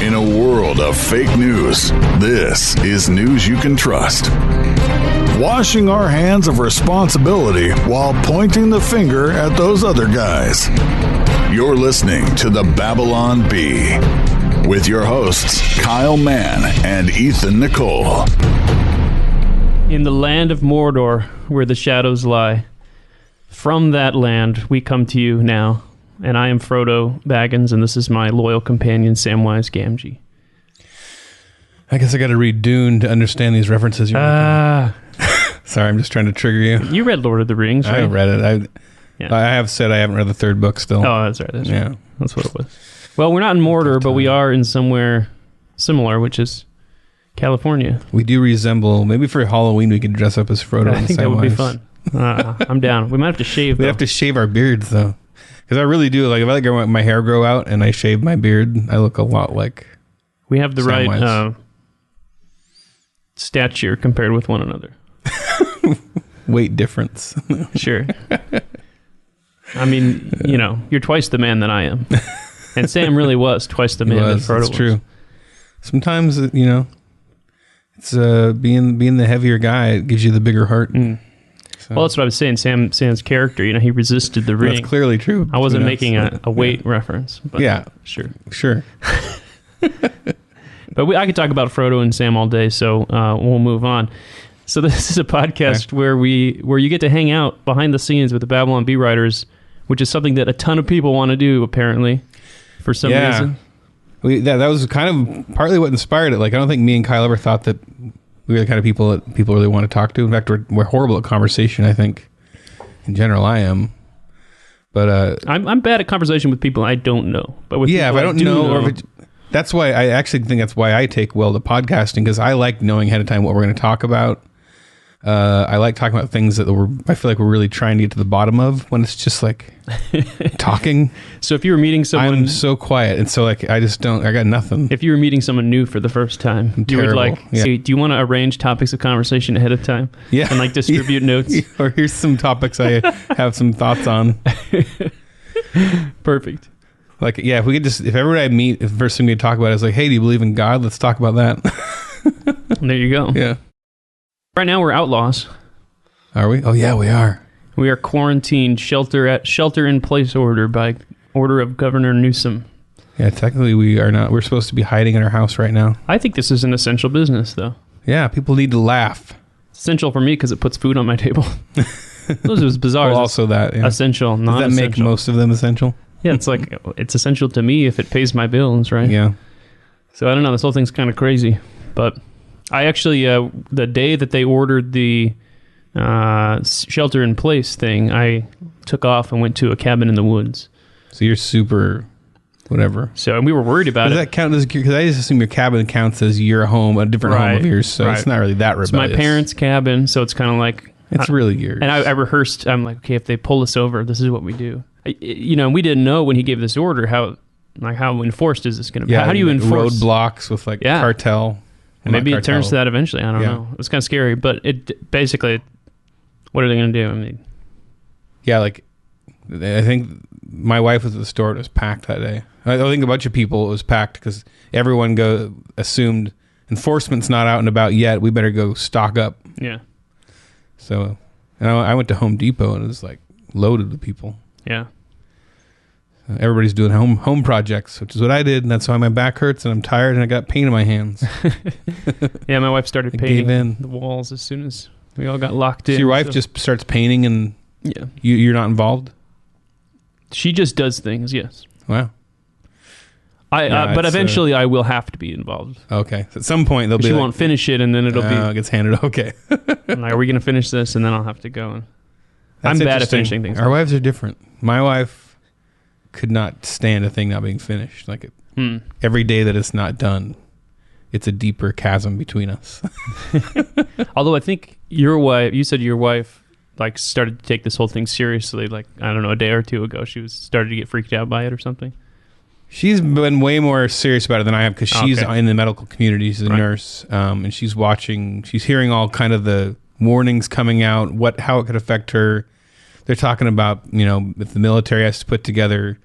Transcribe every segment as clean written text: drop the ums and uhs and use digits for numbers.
In a world of fake news, this is news you can trust. Washing our hands of responsibility while pointing the finger at those other guys. You're listening to the Babylon Bee with your hosts, Kyle Mann and Ethan Nicolle. In the land of Mordor, where the shadows lie, from that land we come to you now, and I am Frodo Baggins, and this is my loyal companion, Samwise Gamgee. I guess I got to read Dune to understand these references you're making. Sorry, I'm just trying to trigger you. You read Lord of the Rings, right? I read it. I have said I haven't read the third book still. Oh, that's right. That's what it was. Well, we're not in Mordor, but we are in somewhere similar, which is California. We do resemble. Maybe for Halloween we could dress up as Frodo. I think that would be fun. I'm down. We might have to shave. We have to shave our beards though, because I really do. Like if I let my hair grow out and I shave my beard, I look a lot like. We have the Samwise. right stature compared with one another. Weight difference. Sure. I mean, you're twice the man that I am. And Sam really was twice the man that Frodo was. That's true. Sometimes, it's being the heavier guy, it gives you the bigger heart. Mm. So. Well, that's what I was saying. Sam's character, he resisted the ring. That's clearly true. I wasn't making a weight reference. But yeah. Sure. But I could talk about Frodo and Sam all day, so we'll move on. So this is a podcast where you get to hang out behind the scenes with the Babylon Bee writers, which is something that a ton of people want to do, apparently, for some reason. That was kind of partly what inspired it. Like, I don't think me and Kyle ever thought that we were the kind of people that people really want to talk to. In fact, we're horrible at conversation, I think. In general, I am. But I'm bad at conversation with people I don't know. But with if I don't know. That's why I actually think that's why I take well to podcasting, because I like knowing ahead of time what we're going to talk about. I like talking about things that I feel like we're really trying to get to the bottom of when it's just like talking. So if you were meeting someone... I'm so quiet. And so like, I got nothing. If you were meeting someone new for the first time, you would say, do you want to arrange topics of conversation ahead of time? Yeah. And distribute notes? Or here's some topics I have some thoughts on. Perfect. Like, yeah, if everybody I meet, the first thing we talk about is like, hey, do you believe in God? Let's talk about that. There you go. Yeah. Right now we're outlaws. Are we? Oh yeah, we are. We are quarantined, shelter in place order by order of Governor Newsom. Yeah, technically we are not. We're supposed to be hiding in our house right now. I think this is an essential business, though. Yeah, people need to laugh. Essential for me because it puts food on my table. Those was bizarre. Well, also that. Yeah. Essential, not Does that make most of them essential? Yeah, it's essential to me if it pays my bills, right? Yeah. So I don't know. This whole thing's kind of crazy, but I actually the day that they ordered the shelter in place thing, I took off and went to a cabin in the woods. So you're super whatever. So and we were worried about Does that count as, because I just assume your cabin counts as your home, a different home of yours, so it's not really that rebellious. It's my parents' cabin, so it's kind of like it's really yours. And I rehearsed. I'm like, okay, if they pull us over, this is what we do. We didn't know when he gave this order how enforced is this going to be? Yeah, how do you enforce roadblocks with cartel? And maybe it turns to that eventually. I don't know. It's kind of scary, but it basically, what are they going to do? I mean, yeah, like I think my wife was at the store. It was packed that day. I think a bunch of people. It was packed because everyone assumed enforcement's not out and about yet. We better go stock up. Yeah. So, and I went to Home Depot and it was like loaded with people. Yeah. Everybody's doing home projects, which is what I did, and that's why my back hurts and I'm tired and I got pain in my hands. Yeah, my wife started painting the walls as soon as we all got locked in. So your wife just starts painting and you're not involved? She just does things, yes. Wow. But eventually I will have to be involved. Okay. So at some point they'll be she won't finish it and then it'll be... It gets handed, okay. I'm like, are we going to finish this? And then I'll have to go. I'm bad at finishing things. Our wives are different. My wife could not stand a thing not being finished. Like every day that it's not done, it's a deeper chasm between us. Although I think you said your wife started to take this whole thing seriously. Like, I don't know, a day or two ago, she started to get freaked out by it or something. She's been way more serious about it than I have because she's in the medical community. She's a nurse, and she's hearing all kind of the warnings coming out, how it could affect her. They're talking about, if the military has to put together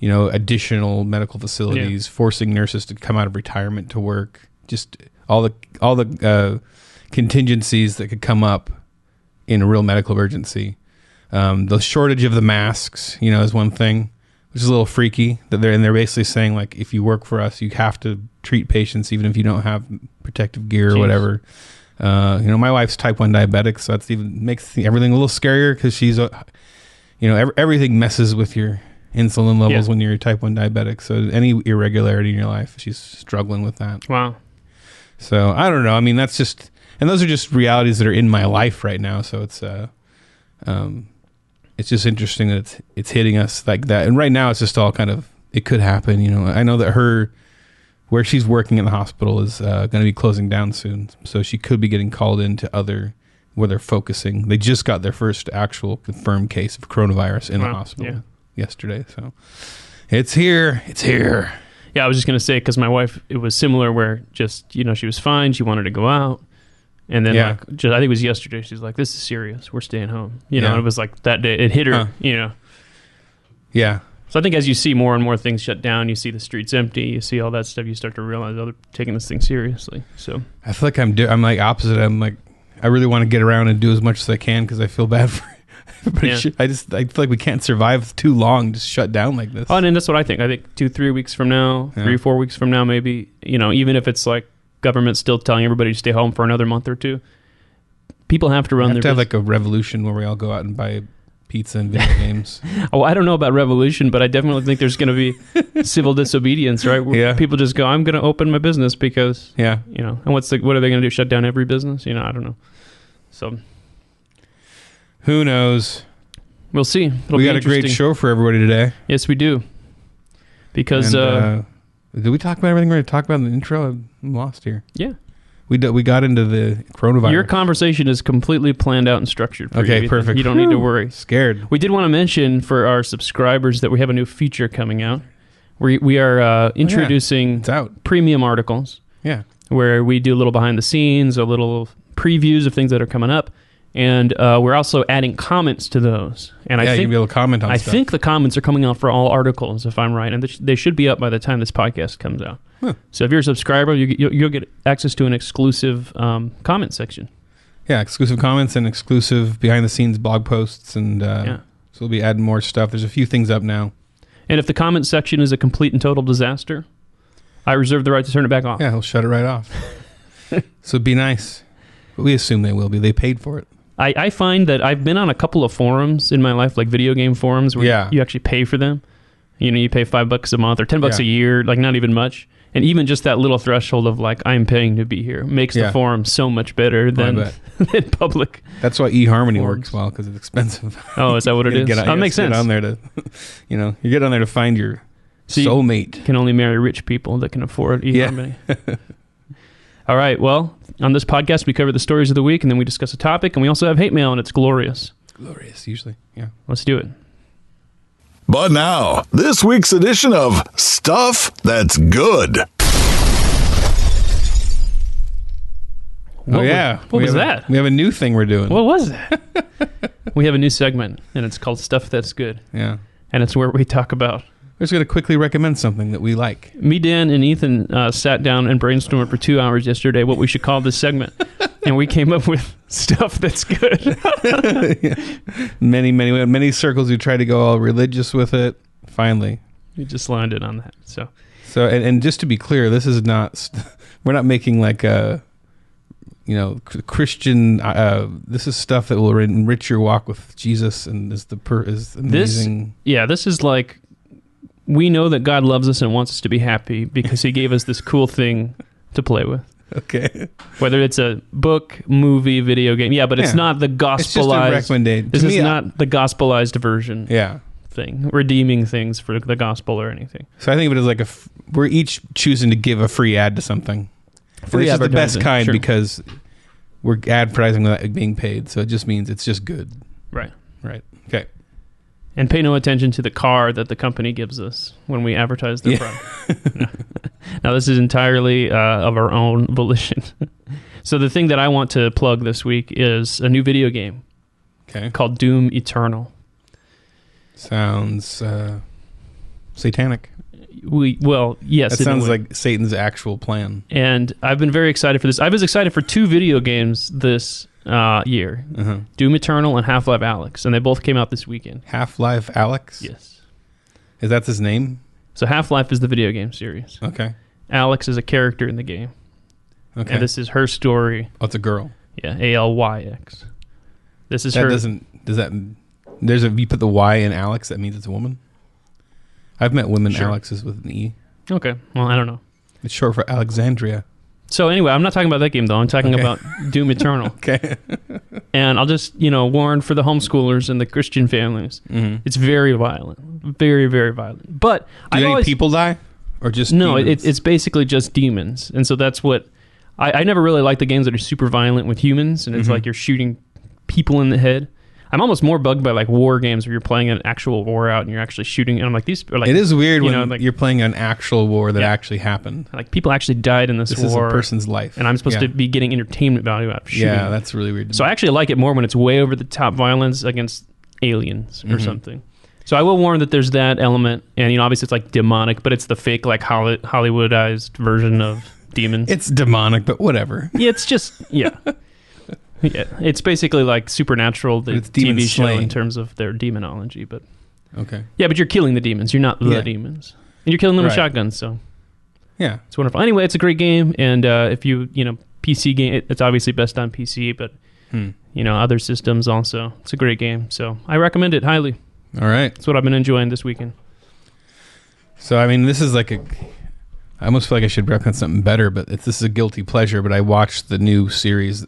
additional medical facilities, forcing nurses to come out of retirement to work, just all the contingencies that could come up in a real medical emergency. The shortage of the masks, is one thing, which is a little freaky. They're basically saying, like, if you work for us, you have to treat patients even if you don't have protective gear or whatever. My wife's type 1 diabetic, so that's makes everything a little scarier because she's, everything messes with your insulin levels when you're type 1 diabetic. So any irregularity in your life, she's struggling with that. Wow. So I don't know. I mean, that's just, and those are just realities that are in my life right now. So it's just interesting that it's hitting us like that. And right now it's just all kind of, it could happen. I know that where she's working in the hospital is going to be closing down soon. So she could be getting called into where they're focusing. They just got their first actual confirmed case of coronavirus in the hospital yesterday. So it's here. It's here. Yeah, I was just going to say, because my wife, it was similar where just, she was fine. She wanted to go out. And then, I think it was yesterday, she's like, this is serious. We're staying home. And it was like that day, it hit her, Yeah. So I think as you see more and more things shut down, you see the streets empty, you see all that stuff, you start to realize, they're taking this thing seriously. So I feel like I'm like opposite. I'm like, I really want to get around and do as much as I can because I feel bad for it. I feel like we can't survive too long just shut down like this. Oh, and that's what I think. I think 2-3 weeks from now, 3-4 weeks from now, maybe, even if it's like, government still telling everybody to stay home for another month or two. People have to run their business. Have like a revolution where we all go out and buy pizza and video games. Oh, I don't know about revolution, but I definitely think there's going to be civil disobedience, right? Where people just go, I'm going to open my business because, and what are they going to do? Shut down every business? I don't know. So, who knows? We'll see. We got a great show for everybody today. Yes, we do. Because did we talk about everything we're going to talk about in the intro? I'm lost here. Yeah. We got into the coronavirus. Your conversation is completely planned out and structured for you. Okay, perfect. You don't need to worry. Scared. We did want to mention for our subscribers that we have a new feature coming out. We are introducing it's out. Premium articles. Yeah. Where we do a little behind the scenes, a little previews of things that are coming up. And we're also adding comments to those. And I think you'll be able to comment on stuff. I think the comments are coming out for all articles, if I'm right. And they should be up by the time this podcast comes out. Huh. So if you're a subscriber, you'll get access to an exclusive comment section. Yeah, exclusive comments and exclusive behind-the-scenes blog posts. And so we'll be adding more stuff. There's a few things up now. And if the comment section is a complete and total disaster, I reserve the right to turn it back off. Yeah, he'll shut it right off. So be nice. But we assume they will be. They paid for it. I find that I've been on a couple of forums in my life, like video game forums, where you actually pay for them. You pay $5 a month or $10 a year, like not even much. And even just that little threshold of like, I'm paying to be here makes the forum so much better than public. That's why eHarmony works well, because it's expensive. Oh, is that what it is? That makes sense. Get on there to, you get on there to find your soulmate. You can only marry rich people that can afford eHarmony. Yeah. All right. Well, on this podcast, we cover the stories of the week, and then we discuss a topic, and we also have hate mail, and it's glorious. Glorious, usually. Yeah. Let's do it. But now, this week's edition of Stuff That's Good. What was that? We have a new thing we're doing. What was that? We have a new segment, and it's called Stuff That's Good. Yeah. And it's where we talk about... We're just going to quickly recommend something that we like. Me, Dan, and Ethan sat down and brainstormed for 2 hours yesterday what we should call this segment. And we came up with stuff that's good. Many circles who try to go all religious with it. Finally. We just landed on that. So and just to be clear, this is not... We're not making like a... Christian. This is stuff that will enrich your walk with Jesus, and is amazing. This is like, we know that God loves us and wants us to be happy because He gave us this cool thing to play with. Okay. Whether it's a book, movie, video game, but it's not the gospelized. It's just a recommendation. This is not the gospelized version. Yeah. Thing, redeeming things for the gospel or anything. So I think of it as like we're each choosing to give a free ad to something. Free is the best kind because we're advertising without being paid. So it just means it's just good. Right. Okay. And pay no attention to the car that the company gives us when we advertise their product. No. Now, this is entirely of our own volition. So the thing that I want to plug this week is a new video game called Doom Eternal. Sounds satanic. Yes. That sounds like Satan's actual plan. And I've been very excited for this. I was excited for 2 video games this year. Doom Eternal and Half-Life Alyx. And they both came out this weekend. Half-Life Alyx? Yes. Is that his name? So Half-Life is the video game series. Okay. Alex is a character in the game. Okay. And this is her story. Oh, it's a girl. Yeah, Alyx. This is that her. If you put the Y in Alex, that means it's a woman? I've met women Alexes with an E. Okay. Well, I don't know. It's short for Alexandria. So anyway, I'm not talking about that game, though. I'm talking about Doom Eternal. Okay. And I'll just, warn for the homeschoolers and the Christian families. Mm-hmm. It's very violent. Very, very violent. But do any people die? Or just No, demons? It's basically just demons. And so that's what... I never really like the games that are super violent with humans, and it's like you're shooting people in the head. I'm almost more bugged by like war games where you're playing an actual war out and you're actually shooting. And I'm like, these are like... It is weird when you're playing an actual war that actually happened. Like people actually died in this war. This is a person's life. And I'm supposed to be getting entertainment value out of shooting. Yeah, that's really weird. So I actually like it more when it's way over the top violence against aliens or something. So I will warn that there's that element. And obviously it's like demonic, but it's the fake like Hollywoodized version of demons. It's demonic, but whatever. Yeah, it's just... Yeah. Yeah, it's basically like Supernatural, the TV show in terms of their demonology, but yeah, but you're killing the demons. You're not the demons, and you're killing them with shotguns. So yeah, it's wonderful. Anyway, it's a great game, and if you PC game, it's obviously best on PC, but other systems also. It's a great game, so I recommend it highly. All right, that's what I've been enjoying this weekend. So I mean, this is like I almost feel like I should recommend something better, but this is a guilty pleasure. But I watched the new series.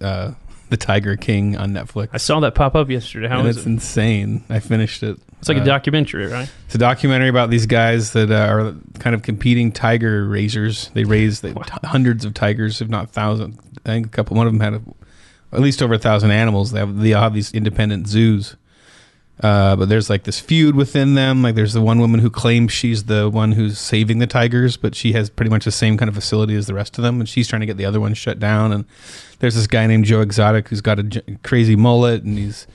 The Tiger King on Netflix. I saw that pop up yesterday. How is it? It's insane. I finished it. It's like a documentary, right? It's a documentary about these guys that are kind of competing tiger raisers. They raise hundreds of tigers, if not thousands. I think one of them had at least over 1,000 animals. They all have these independent zoos. But there's like this feud within them. Like there's the one woman who claims she's the one who's saving the tigers, but she has pretty much the same kind of facility as the rest of them, and she's trying to get the other one shut down. And there's this guy named Joe Exotic who's got a crazy mullet, and he's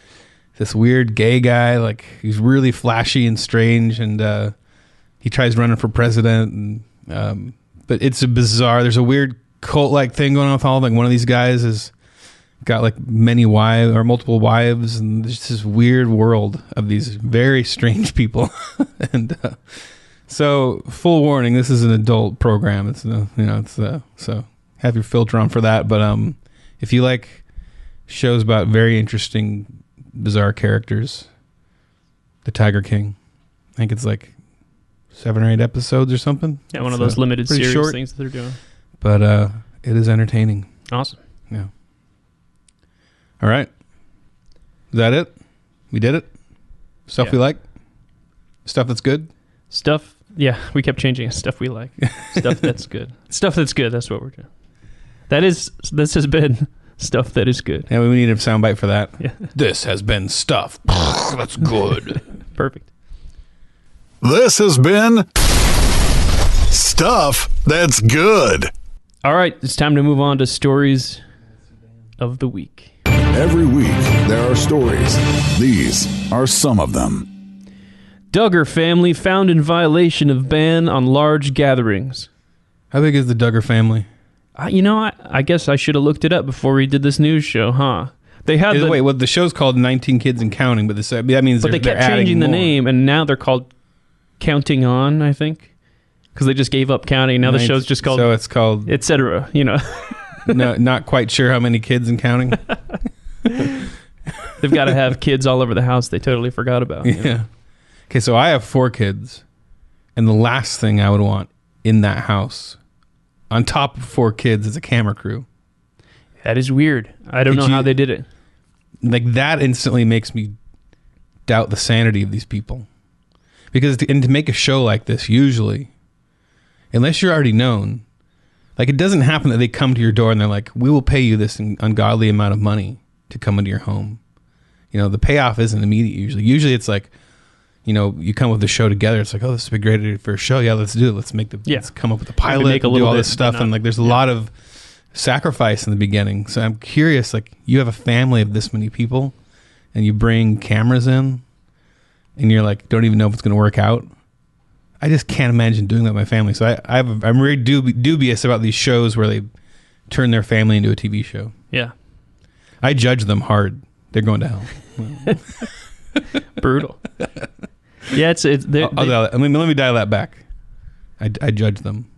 this weird gay guy. Like he's really flashy and strange, and he tries running for president. And but it's a bizarre. There's a weird cult-like thing going on with all of them. Like one of these guys is got like many wives or multiple wives, and there's this weird world of these very strange people. And so full warning, this is an adult program. It's so have your filter on for that. But if you like shows about very interesting bizarre characters, The Tiger King, I think it's like 7 or 8 episodes or something. Yeah, one of those limited series short things that they're doing. But it is entertaining. Awesome. Yeah. All right. Is that it? We did it? Stuff we like? Stuff that's good? Stuff, yeah, we kept changing it. Stuff we like. Stuff that's good. Stuff that's good, that's what we're doing. This has been Stuff That Is Good. Yeah, we need a soundbite for that. Yeah. This has been Stuff That's Good. Perfect. This has been Stuff That's Good. All right, it's time to move on to Stories of the Week. Every week, there are stories. These are some of them. Duggar family found in violation of ban on large gatherings. How big is the Duggar family? I guess I should have looked it up before we did this news show, huh? They had the show's called 19 Kids and Counting, but that means they kept changing the name, and now they're called Counting On, I think, because they just gave up counting. Now the show's just called. So it's called etc. No, not quite sure how many kids and counting. They've got to have kids all over the house they totally forgot about. Yeah. Okay, so I have 4 kids, and the last thing I would want in that house, on top of 4 kids, is a camera crew. That is weird. I don't know how they did it. Like, that instantly makes me doubt the sanity of these people. Because to make a show like this, usually, unless you're already known, like, it doesn't happen that they come to your door and they're like, we will pay you this ungodly amount of money to come into your home. The payoff isn't immediate usually. Usually it's like, you come with the show together. It's like, oh, this would be great idea for a show. Yeah, let's do it. Let's come up with a pilot, do all this stuff. And like, there's a lot of sacrifice in the beginning. So I'm curious, like, you have a family of this many people and you bring cameras in and you're like, don't even know if it's going to work out. I just can't imagine doing that with my family. So I'm very dubious about these shows where they turn their family into a TV show. Yeah. I judge them hard. They're going to hell. Brutal. Yeah, it's let me dial that back. I judge them.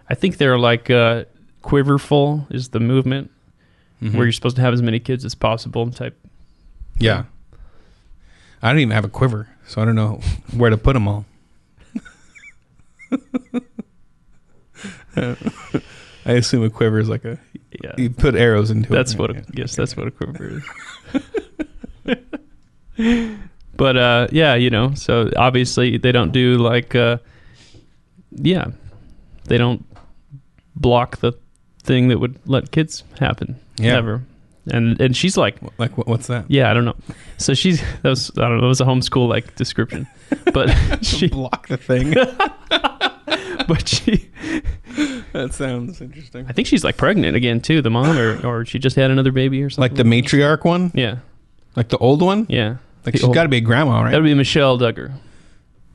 I think they're like quiverfull is the movement where you're supposed to have as many kids as possible type. Yeah. I don't even have a quiver, so I don't know where to put them all. I assume a quiver is like you put arrows into that's it. What that's what a quiver is. But yeah, so obviously they don't do like they don't block the thing that would let kids happen ever. And she's like what's that? Yeah, I don't know. So that was a homeschool like description. But she block the thing. But that sounds interesting. I think she's like pregnant again too, the mom, or she just had another baby or something. Like the matriarch one? Yeah. Like the old one? Yeah. Like she's got to be a grandma, right? That would be Michelle Duggar.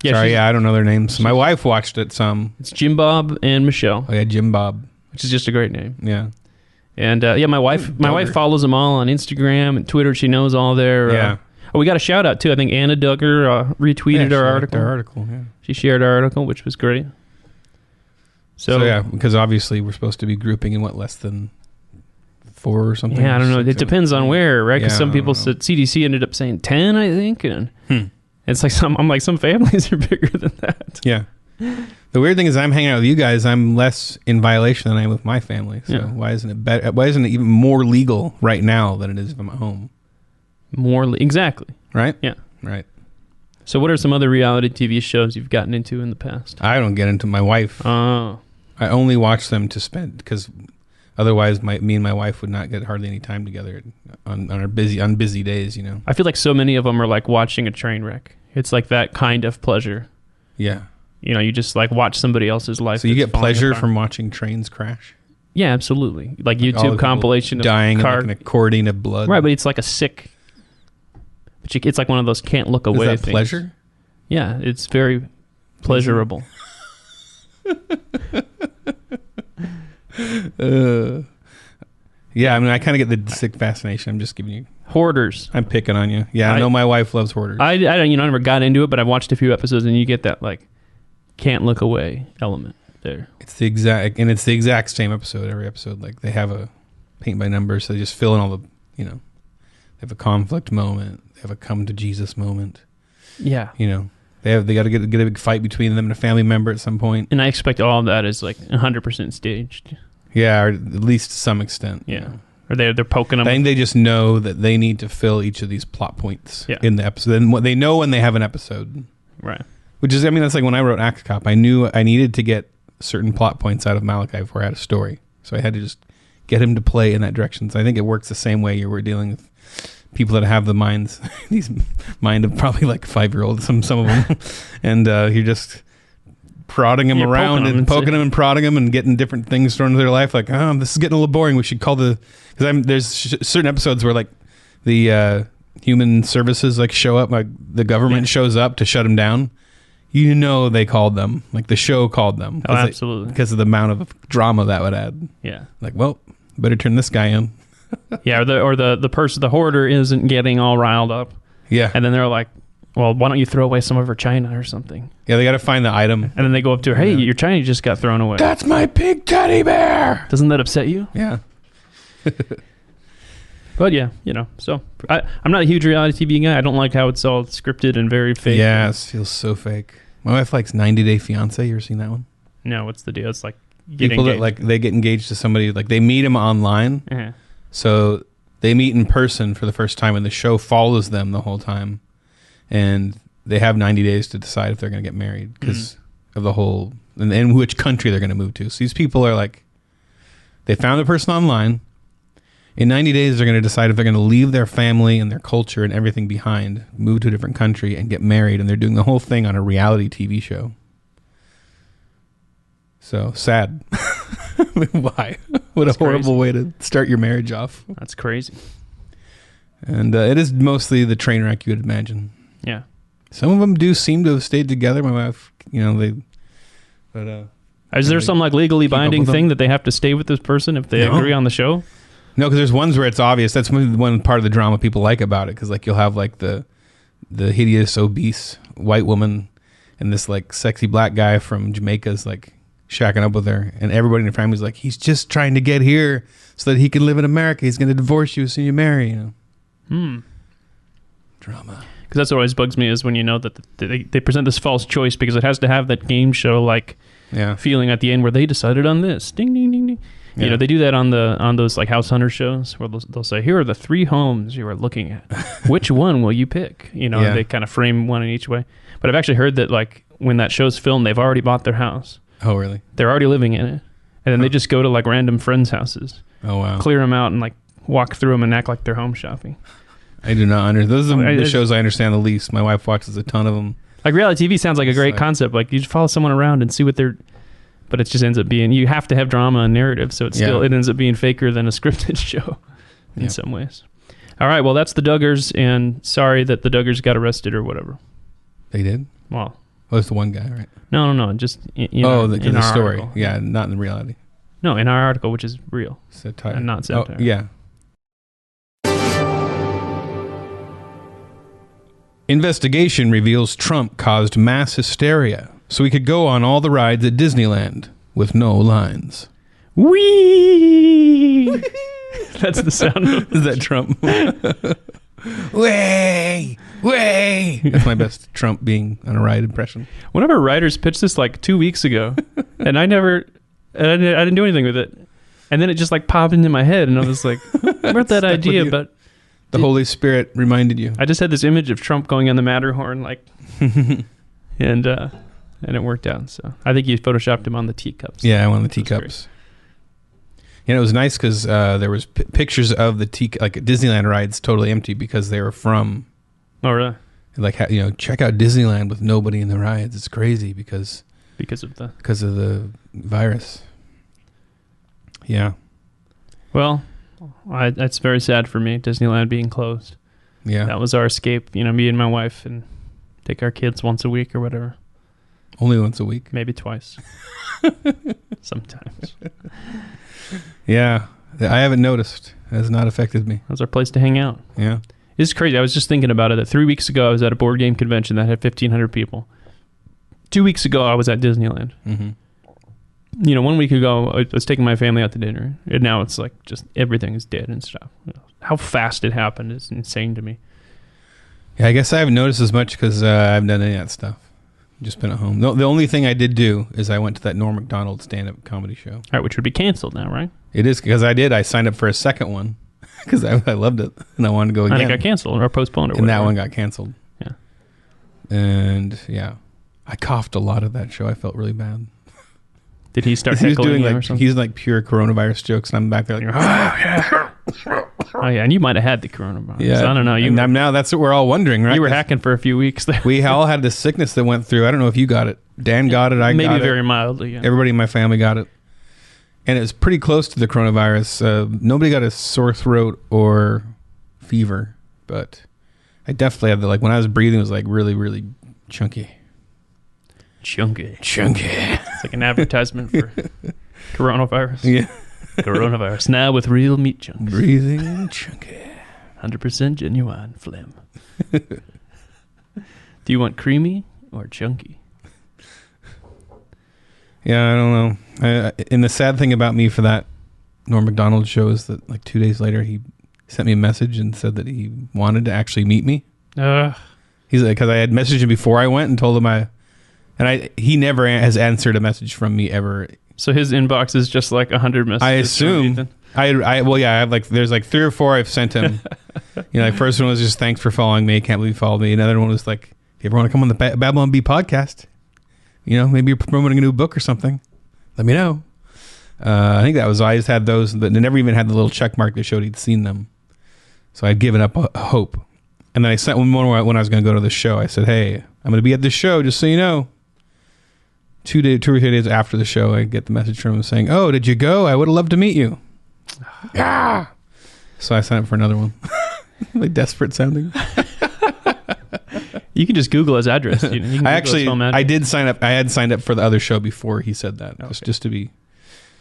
Yeah, sorry, I don't know their names. My wife watched it some. It's Jim Bob and Michelle. Oh yeah, Jim Bob. Which is just a great name. Yeah. And my wife follows them all on Instagram and Twitter. She knows all their we got a shout out too. I think Anna Duggar retweeted our article. Our article, yeah. She shared our article, which was great. So yeah, because obviously we're supposed to be grouping in less than 4 or something. Yeah, I don't know. It depends on where, right? Because some people said CDC ended up saying 10, I think, and it's like some families are bigger than that. Yeah. The weird thing is, I'm hanging out with you guys. I'm less in violation than I am with my family. So why isn't it better? Why isn't it even more legal right now than it is if I'm at home? Exactly. Right. Yeah. Right. So, what are some other reality TV shows you've gotten into in the past? I don't get into my wife. Oh. I only watch them to spend because otherwise, me and my wife would not get hardly any time together on busy days. I feel like so many of them are like watching a train wreck. It's like that kind of pleasure. Yeah. You just like watch somebody else's life. So you get pleasure from watching trains crash? Yeah, absolutely. Like YouTube compilation of dying in like an accordion of blood. Right, but it's like a sick. It's like one of those can't look away things. Is that pleasure? Yeah, it's very pleasurable. Yeah, I mean, I kind of get the sick fascination. I'm just giving you Hoarders. I'm picking on you. Yeah, I know my wife loves Hoarders. I don't, I never got into it, but I've watched a few episodes, and you get that like can't look away element there. It's the exact same episode. Every episode, like they have a paint by numbers, so they just fill in all the, they have a conflict moment, they have a come to Jesus moment. Yeah, they got to get a big fight between them and a family member at some point. And I expect all of that is like 100% staged. Yeah, or at least to some extent. Yeah. Or they're poking them. I think they just know that they need to fill each of these plot points in the episode. And what they know when they have an episode. Right. Which is, that's like when I wrote Axe Cop. I knew I needed to get certain plot points out of Malachi before I had a story. So I had to just get him to play in that direction. So I think it works the same way. We're dealing with people that have the minds, these mind of probably like 5-year-olds, some of them. And you're just prodding him around and poking him and prodding him and getting different things thrown into their life. Like, this is getting a little boring. We should call because there's certain episodes where like the human services like show up, like the government shows up to shut them down. They called them, like the show called them. Oh, absolutely. Because of the amount of drama that would add. Yeah. Like, well, better turn this guy in. Yeah. Or the person, the hoarder isn't getting all riled up. Yeah. And then they're like, well, why don't you throw away some of her china or something? Yeah, they got to find the item. And then they go up to her, hey, your china just got thrown away. That's my pig teddy bear. Doesn't that upset you? Yeah. But yeah, so I'm not a huge reality TV guy. I don't like how it's all scripted and very fake. Yeah, it feels so fake. My wife likes 90 Day Fiancé. You ever seen that one? No, what's the deal? It's like people that like they get engaged to somebody, like they meet him online. Uh-huh. So they meet in person for the first time, and the show follows them the whole time. And they have 90 days to decide if they're going to get married because of the whole and which country they're going to move to. So these people are like, they found the person online. In 90 days, they're going to decide if they're going to leave their family and their culture and everything behind, move to a different country, and get married. And they're doing the whole thing on a reality TV show. So sad. Why? What a horrible way to start your marriage off. That's crazy. And it is mostly the train wreck you would imagine. Yeah. Some of them do seem to have stayed together. My wife, But is there some like legally keep up binding with them. thing that they have to stay with this person if they agree on the show? No, because there's ones where it's obvious. That's one part of the drama people like about it. Because like you'll have like the hideous, obese white woman and this like sexy black guy from Jamaica's like shacking up with her, and everybody in the family's like, he's just trying to get here so that he can live in America. He's going to divorce you as soon as you marry. You know, drama. Because that's what always bugs me is when you know that they present this false choice because it has to have that game show like feeling at the end where they decided on this. Ding ding ding ding. Yeah. You know, they do that on those like House Hunter shows where they'll say, here are the 3 homes you are looking at. Which one will you pick? You know, and they kind of frame one in each way. But I've actually heard that like when that show's filmed, they've already bought their house. Oh, really? They're already living in it. And then they just go to like random friends' houses. Oh, wow. Clear them out and like walk through them and act like they're home shopping. I do not understand. Those are the shows I understand the least. My wife watches a ton of them. Like reality TV sounds like a great concept. Like you just follow someone around and see what they're... But it just ends up being, you have to have drama and narrative, so it ends up being faker than a scripted show in some ways. All right, well, that's the Duggars, and sorry that the Duggars got arrested or whatever. They did? Well, it's the one guy, right? No, just in the story. article. Yeah, not in reality. No, in our article, which is real. Satire. And not satire. Oh, yeah. Investigation reveals Trump caused mass hysteria so he could go on all the rides at Disneyland with no lines. Whee! That's the sound of... Is that Trump? Way! That's my best Trump being on a ride impression. One of our writers pitched this like 2 weeks ago, and I didn't do anything with it. And then it just like popped into my head, and I was like, I wrote that idea, but... The Holy Spirit reminded you. I just had this image of Trump going on the Matterhorn, like... And it worked out. So I think you photoshopped him on the teacups. Yeah, on the teacups. And it was nice because there was pictures of the like Disneyland rides totally empty because they were from. Oh, really? Like check out Disneyland with nobody in the rides. It's crazy because of the virus. Yeah. Well, that's very sad for me. Disneyland being closed. Yeah. That was our escape. Me and my wife, and take our kids once a week or whatever. Only once a week? Maybe twice. Sometimes. Yeah. I haven't noticed. It has not affected me. That was our place to hang out. Yeah. It's crazy. I was just thinking about it. That 3 weeks ago, I was at a board game convention that had 1,500 people. 2 weeks ago, I was at Disneyland. Mm-hmm. 1 week ago, I was taking my family out to dinner. And now it's like just everything is dead and stuff. How fast it happened is insane to me. Yeah, I guess I haven't noticed as much because I haven't done any of that stuff. Just been at home. The only thing I did do is I went to that Norm Macdonald stand-up comedy show. All right, which would be canceled now, right? It is because I signed up for a second one because I loved it and I wanted to go again. And it got canceled or postponed or whatever. And that one got canceled. Yeah. And yeah, I coughed a lot at that show. I felt really bad. Did he start heckling you or something? He's like pure coronavirus jokes, and I'm back there like, oh yeah, and you might have had the coronavirus. Yeah, I don't know. Now that's what we're all wondering, right? You were hacking for a few weeks there. We all had this sickness that went through. I don't know if you got it. Dan got it. I got it. Maybe very mildly. Yeah. Everybody in my family got it, and it was pretty close to the coronavirus. Nobody got a sore throat or fever, but I definitely had when I was breathing, it was like really, really chunky. Chunky. It's like an advertisement for coronavirus. Yeah. Coronavirus now with real meat chunks. Breathing chunky. 100% genuine phlegm. Do you want creamy or chunky? Yeah, I don't know. And the sad thing about me for that Norm Macdonald show is that 2 days later he sent me a message and said that he wanted to actually meet me. He's like, because I had messaged him before I went and told him he never has answered a message from me ever. So his inbox is just 100 messages. I assume. I have there's 3 or 4 I've sent him. First one was just thanks for following me. Can't believe you followed me. Another one was if you ever want to come on the Babylon Bee podcast, maybe you're promoting a new book or something, let me know. I think that was, I just had those, but they never even had the little check mark that showed he'd seen them. So I'd given up hope. And then I sent one more when I was going to go to the show. I said, hey, I'm going to be at this show, just so you know. 2 or 3 days after the show, I get the message from him saying, oh, did you go? I would have loved to meet you. So I signed up for another one. Desperate sounding. You can just Google his address. You can Google his home address. I did sign up. I had signed up for the other show before he said that, just to be,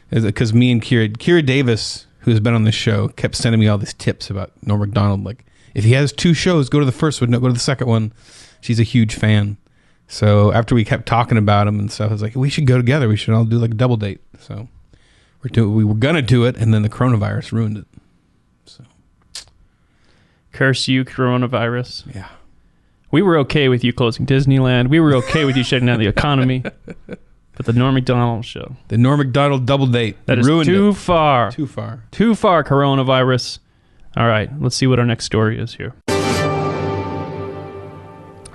because me and Kira Davis, who's been on this show, kept sending me all these tips about Norm Macdonald. Like, if he has 2 shows, go to the first one, don't go to the second one. She's a huge fan. So after we kept talking about him and stuff, I was like, we should go together. We should all do like a double date. So we were gonna do it, and then the coronavirus ruined it. So curse you, coronavirus. Yeah. We were okay with you closing Disneyland. We were okay with you shutting down the economy. But the Norm Macdonald show. The Norm Macdonald double date. That is too far. Too far. Too far, coronavirus. All right, let's see what our next story is here.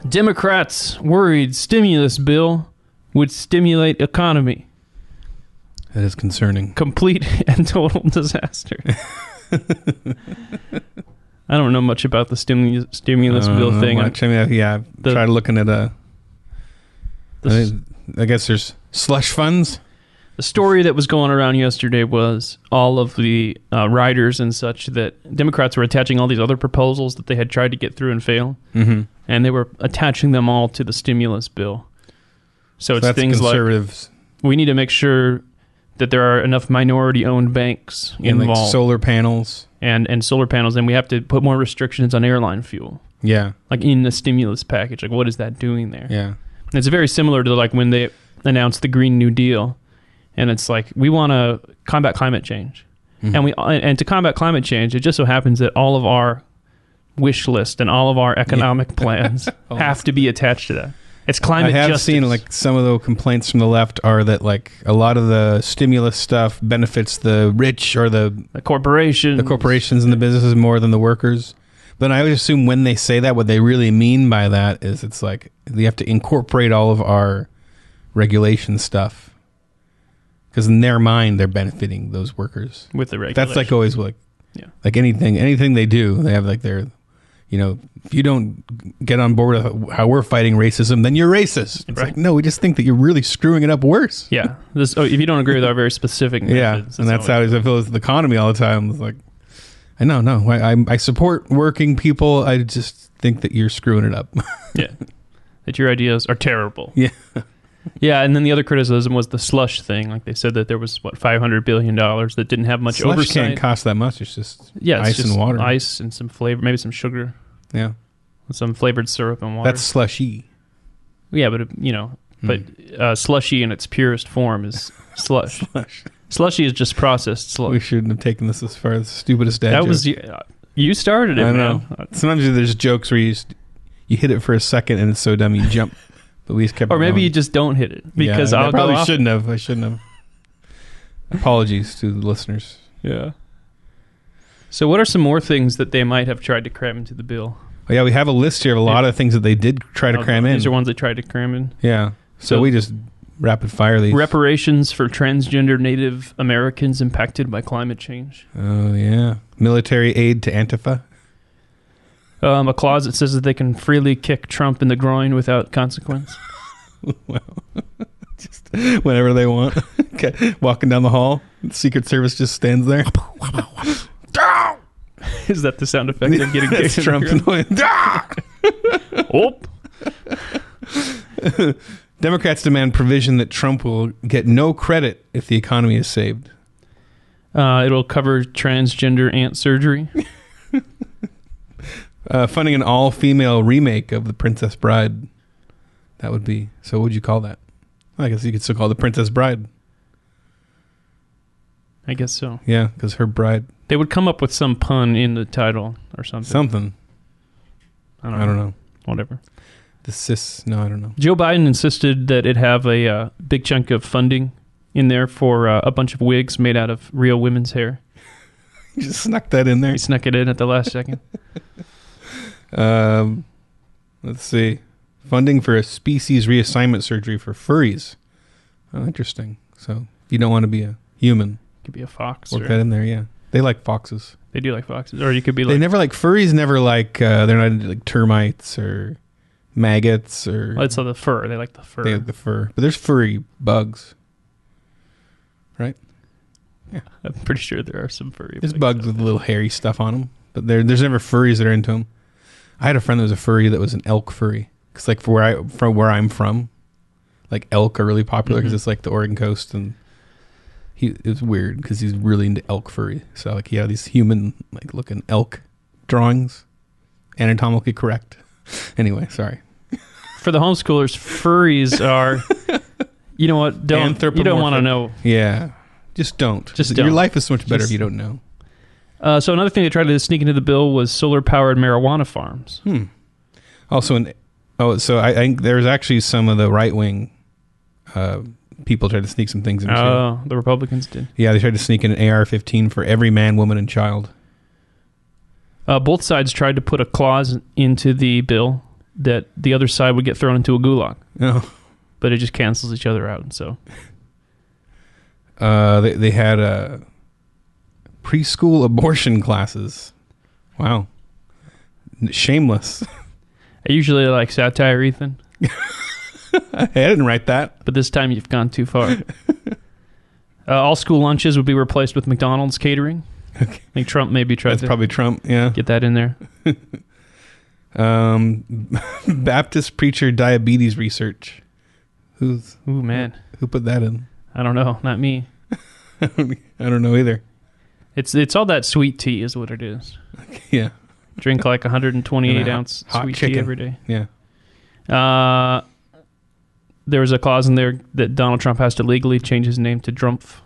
Democrats worried stimulus bill would stimulate economy. That is concerning. Complete and total disaster. I don't know much about the stimulus bill thing. Much. I mean, yeah, I've tried looking at I guess there's slush funds. The story that was going around yesterday was all of the riders and such that Democrats were attaching all these other proposals that they had tried to get through and fail. Mm-hmm. And they were attaching them all to the stimulus bill. So it's things like, we need to make sure that there are enough minority-owned banks involved. Like solar panels. And solar panels. And we have to put more restrictions on airline fuel. Yeah. Like in the stimulus package. Like, what is that doing there? Yeah. And it's very similar to like when they announced the Green New Deal. And it's like, we want to combat climate change. Mm-hmm. And to combat climate change, it just so happens that all of our wish list and all of our economic plans have to be attached to that. It's climate justice. I have seen like some of the complaints from the left are that like a lot of the stimulus stuff benefits the rich or the corporations. The corporations and the businesses more than the workers. But I would assume when they say that, what they really mean by that is it's like they have to incorporate all of our regulation stuff. Because in their mind, they're benefiting those workers. With the regulation. That's like always like anything they do, they have like their, if you don't get on board with how we're fighting racism, then you're racist. It's like, no, we just think that you're really screwing it up worse. Yeah. If you don't agree with our very specific methods. Yeah, and that's how I feel with the economy all the time. It's like, I support working people. I just think that you're screwing it up. Yeah. That your ideas are terrible. Yeah. Yeah, and then the other criticism was the slush thing. Like they said that there was, $500 billion that didn't have much oversight. Slush can't cost that much. It's just ice and water. Ice and some flavor, maybe some sugar. Yeah. Some flavored syrup and water. That's slushy. Yeah, but slushy in its purest form is slush. Slushy is just processed slush. We shouldn't have taken this as far as the stupidest dad joke. Was you started it, I know. Man. Sometimes there's jokes where you hit it for a second and it's so dumb you jump. But we just kept or maybe going. You just don't hit it because I probably shouldn't have. I shouldn't have. Apologies to the listeners. Yeah. So what are some more things that they might have tried to cram into the bill? Oh, yeah, we have a list here of a lot of things that they did try to cram in. These are ones they tried to cram in. Yeah. So we just rapid fire these. Reparations for transgender Native Americans impacted by climate change. Oh, yeah. Military aid to Antifa. A clause that says that they can freely kick Trump in the groin without consequence. Well, just whenever they want. Okay. Walking down the hall, the Secret Service just stands there. Is that the sound effect of getting kicked? Trump's noise. Democrats demand provision that Trump will get no credit if the economy is saved. It'll cover transgender ant surgery. Funding an all-female remake of The Princess Bride. That would be... So what would you call that? I guess you could still call it The Princess Bride. I guess so. Yeah, because her bride... They would come up with some pun in the title or something. Something. I don't know. Whatever. No, I don't know. Joe Biden insisted that it have a big chunk of funding in there for a bunch of wigs made out of real women's hair. You just snuck that in there. He snuck it in at the last second. Let's see. Funding for a species reassignment surgery for furries. Oh, interesting. So if you don't want to be a human, you could be a fox. Work that in there, yeah. They like foxes. They do like foxes. Or you could be like... They never like... Furries never like... they're not into like termites or maggots or... Well, it's the fur. They like the fur. They like the fur. But there's furry bugs. Right? Yeah. I'm pretty sure there are some furry There's bugs with little hairy stuff on them. But there's never furries that are into them. I had a friend that was a furry that was an elk furry Because like from where I'm from, like elk are really popular because it's like the Oregon coast, and it's weird because he's really into elk furry. So like he had these human like looking elk drawings, anatomically correct. Anyway, sorry. For the homeschoolers, furries are, you know what? You don't want to know. Yeah, just don't. Just Your don't. life is so much better if you don't know. So another thing they tried to sneak into the bill was solar-powered marijuana farms. Also, so I think there's actually some of the right-wing people tried to sneak some things in. Oh, the Republicans did. Yeah, they tried to sneak in an AR-15 for every man, woman, and child. Both sides tried to put a clause into the bill that the other side would get thrown into a gulag. Oh. But it just cancels each other out. So they had preschool abortion classes. Wow. Shameless. I usually like satire, Ethan. I didn't write that. But this time you've gone too far. All school lunches would be replaced with Macdonald's catering. Okay. I think Trump maybe tried That's to probably Trump, yeah. get that in there. Baptist preacher diabetes research. Ooh, man. Who put that in? I don't know. Not me. I don't know either. It's all that sweet tea is what it is. Yeah. Drink like 128 ounce hot sweet chicken tea every day. Yeah. There was a clause in there that Donald Trump has to legally change his name to Drumpf.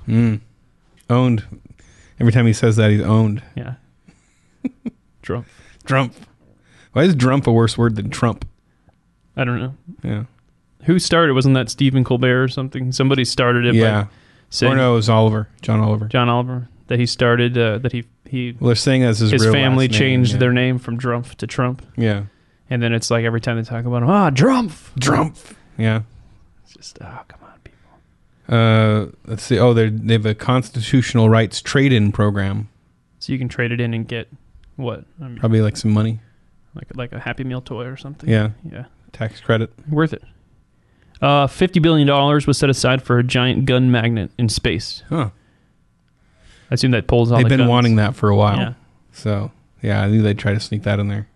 Owned. Every time he says that, he's owned. Yeah. Drumpf. Drumpf. Why is Drumpf a worse word than Trump? I don't know. Yeah. Who started? Wasn't that Stephen Colbert or something? Somebody started it by saying... Or no, it was Oliver. John Oliver. John Oliver. That he started, that he well, they're saying as his real family last name, changed their name from Drumpf to Trump. Yeah. And then it's like every time they talk about him, Drumpf! Drumpf! Yeah. It's just, come on, people. Let's see. Oh, they have a constitutional rights trade-in program. So you can trade it in and get what? I mean, probably like some money. Like a Happy Meal toy or something? Yeah. Yeah. Tax credit. Worth it. $50 billion was set aside for a giant gun magnet in space. Huh. I assume that pulls all the They've been guns. wanting that for a while. Yeah. So, yeah, I knew they'd try to sneak that in there.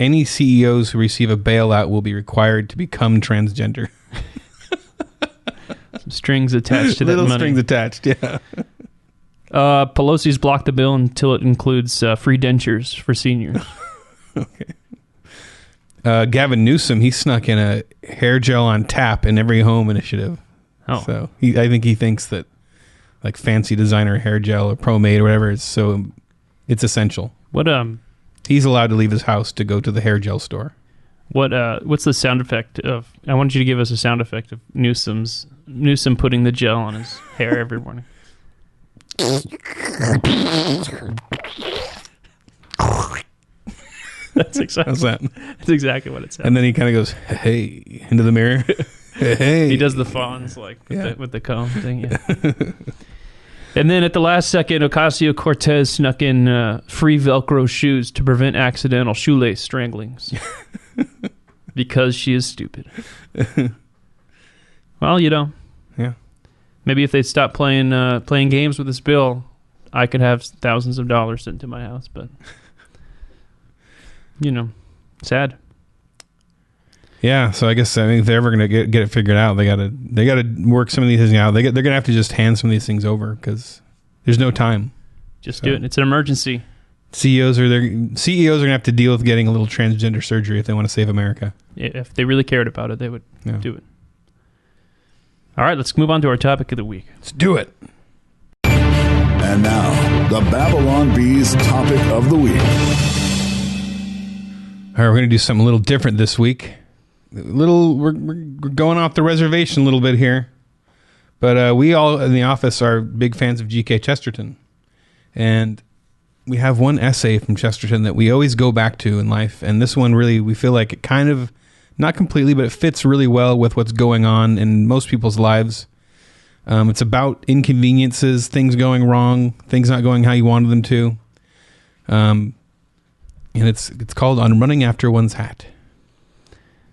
Any CEOs who receive a bailout will be required to become transgender. Some strings attached to that money. Little strings attached, yeah. Pelosi's blocked the bill until it includes free dentures for seniors. Okay. Gavin Newsom, he snuck in a hair gel on tap in every home initiative. Oh. So I think he thinks that like fancy designer hair gel or Pro-Made or whatever it's essential. What he's allowed to leave his house to go to the hair gel store. What's the sound effect of? I want you to give us a sound effect of Newsom putting the gel on his hair every morning. That's exactly. How's that? That's exactly what it sounds. And then he kind of goes, "Hey," into the mirror. Hey. He does the fawns like with the comb thing. Yeah. And then at the last second, Ocasio-Cortez snuck in free Velcro shoes to prevent accidental shoelace stranglings because she is stupid. Well, yeah. Maybe if they stop playing games with this bill, I could have thousands of dollars sent to my house. But sad. Yeah, so I guess if they're ever gonna get it figured out, they gotta work some of these things out. They're gonna have to just hand some of these things over because there's no time. Just do it. It's an emergency. CEOs are gonna have to deal with getting a little transgender surgery if they want to save America. If they really cared about it, they would do it. All right, let's move on to our topic of the week. Let's do it. And now, the Babylon Bees topic of the week. All right, we're gonna do something a little different this week. We're going off the reservation a little bit here, but we all in the office are big fans of GK Chesterton, and we have one essay from Chesterton that we always go back to in life, and this one really we feel like it kind of, not completely, but it fits really well with what's going on in most people's lives. It's about inconveniences, things going wrong, things not going how you wanted them to, and it's called "On Running After One's Hat."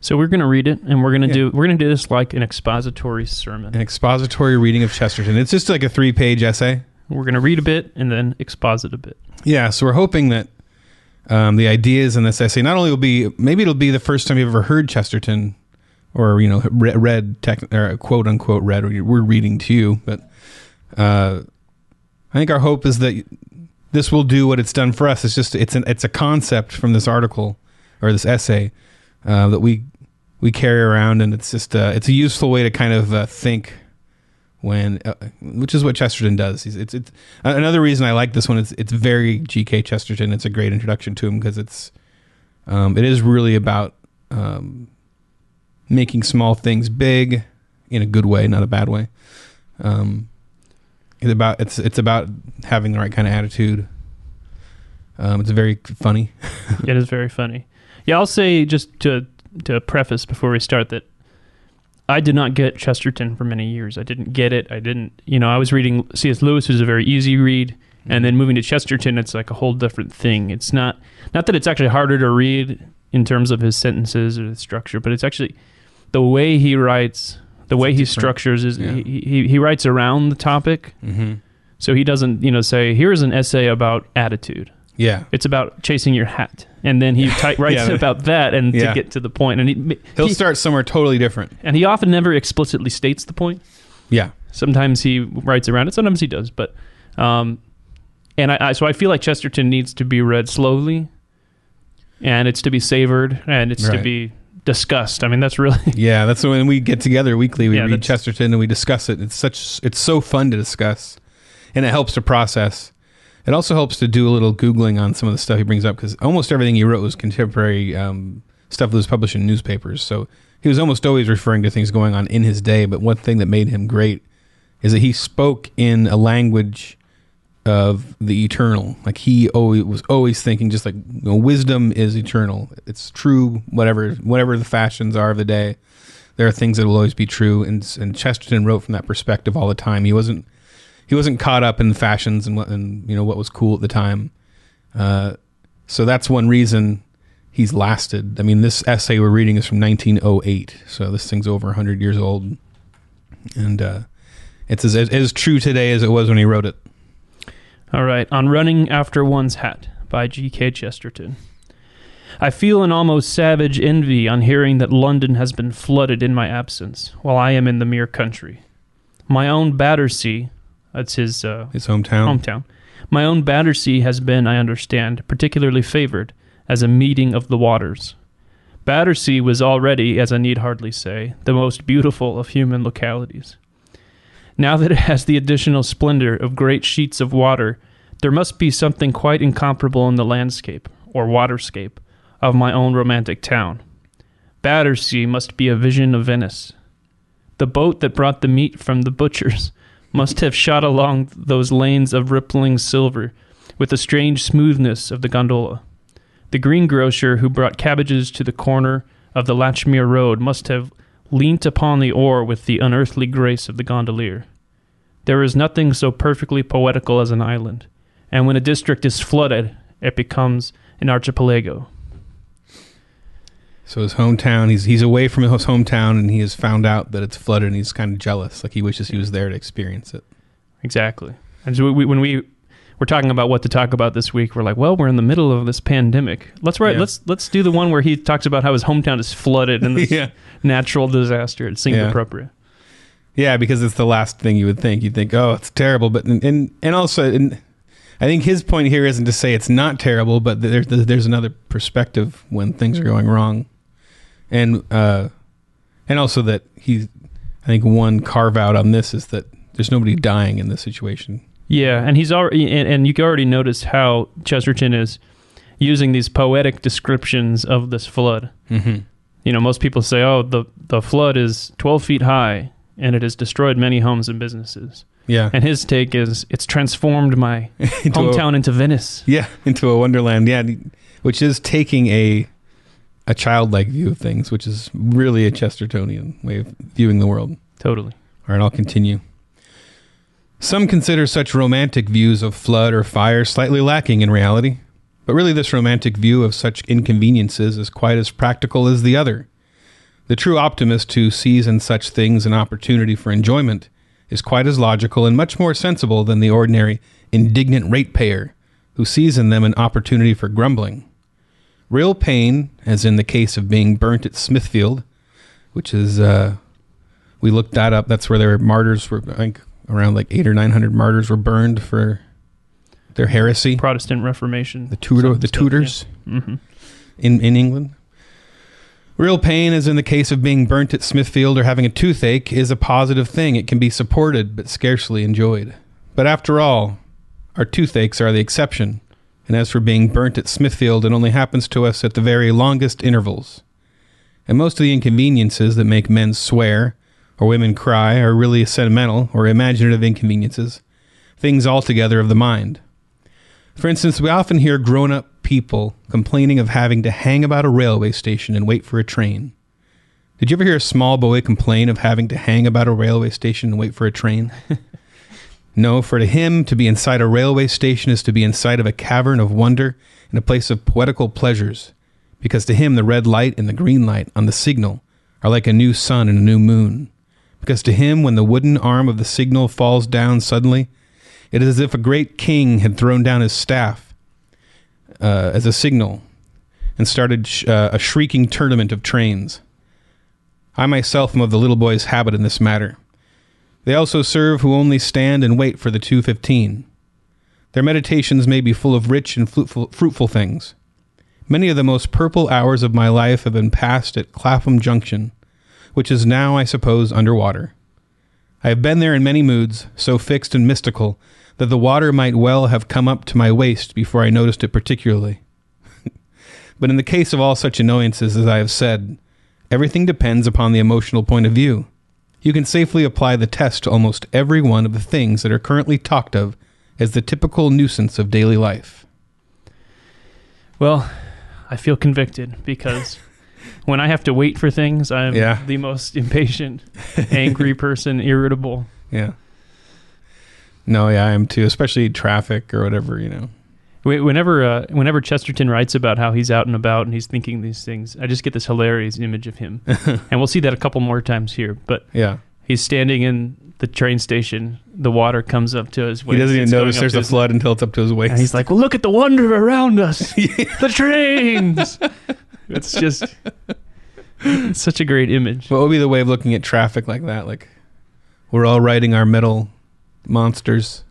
So we're going to read it, and we're going to do this like an expository sermon. An expository reading of Chesterton. It's just like a 3-page essay. We're going to read a bit and then exposit a bit. Yeah, so we're hoping that The ideas in this essay not only will be, maybe it'll be the first time you've ever heard Chesterton, or read or quote unquote read, or we're reading to you, but I think our hope is that this will do what it's done for us. It's a concept from this article or this essay that we carry around, and it's just it's a useful way to kind of think when, which is what Chesterton does. It's another reason I like this one. It's very GK Chesterton. It's a great introduction to him because it is really about making small things big in a good way, not a bad way. It's about having the right kind of attitude. It's very funny. It is very funny. Yeah, I'll say just to preface before we start that I did not get Chesterton for many years. I didn't get it. I was reading C.S. Lewis, who's a very easy read, and then moving to Chesterton, it's like a whole different thing. It's not that it's actually harder to read in terms of his sentences or the structure, but it's actually the way he writes, the way he structures is he writes around the topic. Mm-hmm. So he doesn't, say, here's an essay about attitude. Yeah. It's about chasing your hat. And then he writes about that and to get to the point. And he'll start somewhere totally different. And he often never explicitly states the point. Yeah. Sometimes he writes around it. Sometimes he does. But, so I feel like Chesterton needs to be read slowly, and it's to be savored, and it's to be discussed. I mean, that's really... Yeah, that's when we get together weekly. We read Chesterton and we discuss it. It's so fun to discuss, and it helps to process. It also helps to do a little Googling on some of the stuff he brings up, because almost everything he wrote was contemporary stuff that was published in newspapers. So he was almost always referring to things going on in his day. But one thing that made him great is that he spoke in a language of the eternal. Like he was always thinking, just like wisdom is eternal. It's true, whatever the fashions are of the day. There are things that will always be true. And Chesterton wrote from that perspective all the time. He wasn't caught up in the fashions and what was cool at the time. So that's one reason he's lasted. I mean, this essay we're reading is from 1908, so this thing's over 100 years old, and it's as true today as it was when he wrote it. All right, on Running After One's Hat by GK Chesterton. I feel an almost savage envy on hearing that London has been flooded in my absence, while I am in the mere country. My own Battersea... That's his hometown. My own Battersea has been, I understand, particularly favored as a meeting of the waters. Battersea was already, as I need hardly say, the most beautiful of human localities. Now that it has the additional splendor of great sheets of water, there must be something quite incomparable in the landscape, or waterscape, of my own romantic town. Battersea must be a vision of Venice. The boat that brought the meat from the butcher's must have shot along those lanes of rippling silver with the strange smoothness of the gondola. The greengrocer who brought cabbages to the corner of the Latchmere Road must have leant upon the oar with the unearthly grace of the gondolier. There is nothing so perfectly poetical as an island, and when a district is flooded, it becomes an archipelago. So his hometown, he's away from his hometown, and he has found out that it's flooded, and he's kind of jealous. Like he wishes he was there to experience it. Exactly. And so when we were talking about what to talk about this week, we're like, well, we're in the middle of this pandemic. Let's do the one where he talks about how his hometown is flooded in this natural disaster. It seemed appropriate. Yeah, because it's the last thing you would think. You'd think, oh, it's terrible, but and also, I think his point here isn't to say it's not terrible, but there's another perspective when things are going wrong. And also that I think one carve out on this is that there's nobody dying in this situation. Yeah, and he's already, and you can already notice how Chesterton is using these poetic descriptions of this flood. Mm-hmm. Most people say, oh, the flood is 12 feet high and it has destroyed many homes and businesses. Yeah. And his take is, it's transformed my hometown into Venice. Yeah, into a wonderland. Yeah, which is taking a childlike view of things, which is really a Chestertonian way of viewing the world. Totally. All right, I'll continue. Some consider such romantic views of flood or fire slightly lacking in reality, but really this romantic view of such inconveniences is quite as practical as the other. The true optimist who sees in such things an opportunity for enjoyment is quite as logical and much more sensible than the ordinary indignant ratepayer who sees in them an opportunity for grumbling. Real pain, as in the case of being burnt at Smithfield, which is, we looked that up. That's where their martyrs were, I think, around like 800 or 900 martyrs were burned for their heresy. Protestant Reformation. The Tudors in England. Real pain, as in the case of being burnt at Smithfield or having a toothache, is a positive thing. It can be supported, but scarcely enjoyed. But after all, our toothaches are the exception. And as for being burnt at Smithfield, it only happens to us at the very longest intervals. And most of the inconveniences that make men swear or women cry are really sentimental or imaginative inconveniences, things altogether of the mind. For instance, we often hear grown-up people complaining of having to hang about a railway station and wait for a train. Did you ever hear a small boy complain of having to hang about a railway station and wait for a train? No, for to him, to be inside a railway station is to be inside of a cavern of wonder and a place of poetical pleasures, because to him the red light and the green light on the signal are like a new sun and a new moon. Because to him, when the wooden arm of the signal falls down suddenly, it is as if a great king had thrown down his staff as a signal and started a shrieking tournament of trains. I myself am of the little boy's habit in this matter. They also serve who only stand and wait for the 2:15. Their meditations may be full of rich and fruitful things. Many of the most purple hours of my life have been passed at Clapham Junction, which is now, I suppose, underwater. I have been there in many moods, so fixed and mystical that the water might well have come up to my waist before I noticed it particularly. But in the case of all such annoyances, as I have said, everything depends upon the emotional point of view. You can safely apply the test to almost every one of the things that are currently talked of as the typical nuisance of daily life. Well, I feel convicted because when I have to wait for things, I'm the most impatient, angry person, irritable. Yeah. No, yeah, I am too, especially traffic or whatever, Whenever Chesterton writes about how he's out and about and he's thinking these things, I just get this hilarious image of him. And we'll see that a couple more times here. But he's standing in the train station. The water comes up to his waist. He doesn't even notice there's a flood until it's up to his waist. And he's like, well, look at the wonder around us. The trains. It's just it's such a great image. What would be the way of looking at traffic like that? Like, we're all riding our metal monsters.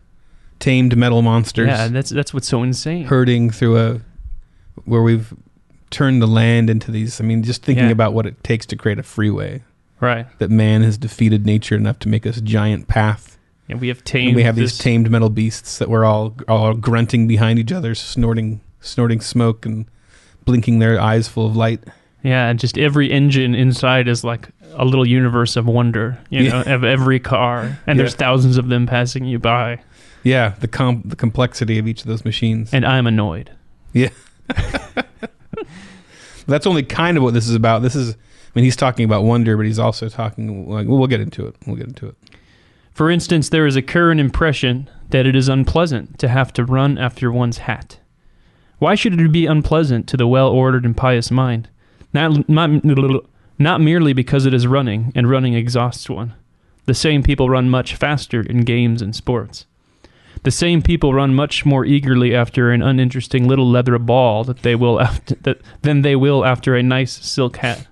Tamed metal monsters. Yeah, that's what's so insane. Herding through where we've turned the land into these. I mean, just thinking about what it takes to create a freeway. Right. That man has defeated nature enough to make us a giant path. And we have these tamed metal beasts that we're all grunting behind each other, snorting smoke and blinking their eyes full of light. Yeah, and just every engine inside is like a little universe of wonder, of every car. And there's thousands of them passing you by. Yeah, the complexity of each of those machines. And I'm annoyed. Yeah. That's only kind of what this is about. He's talking about wonder, but he's also talking, we'll get into it. For instance, there is a current impression that it is unpleasant to have to run after one's hat. Why should it be unpleasant to the well-ordered and pious mind? Not merely because it is running, and running exhausts one. The same people run much faster in games and sports. The same people run much more eagerly after an uninteresting little leather ball than they will after a nice silk hat.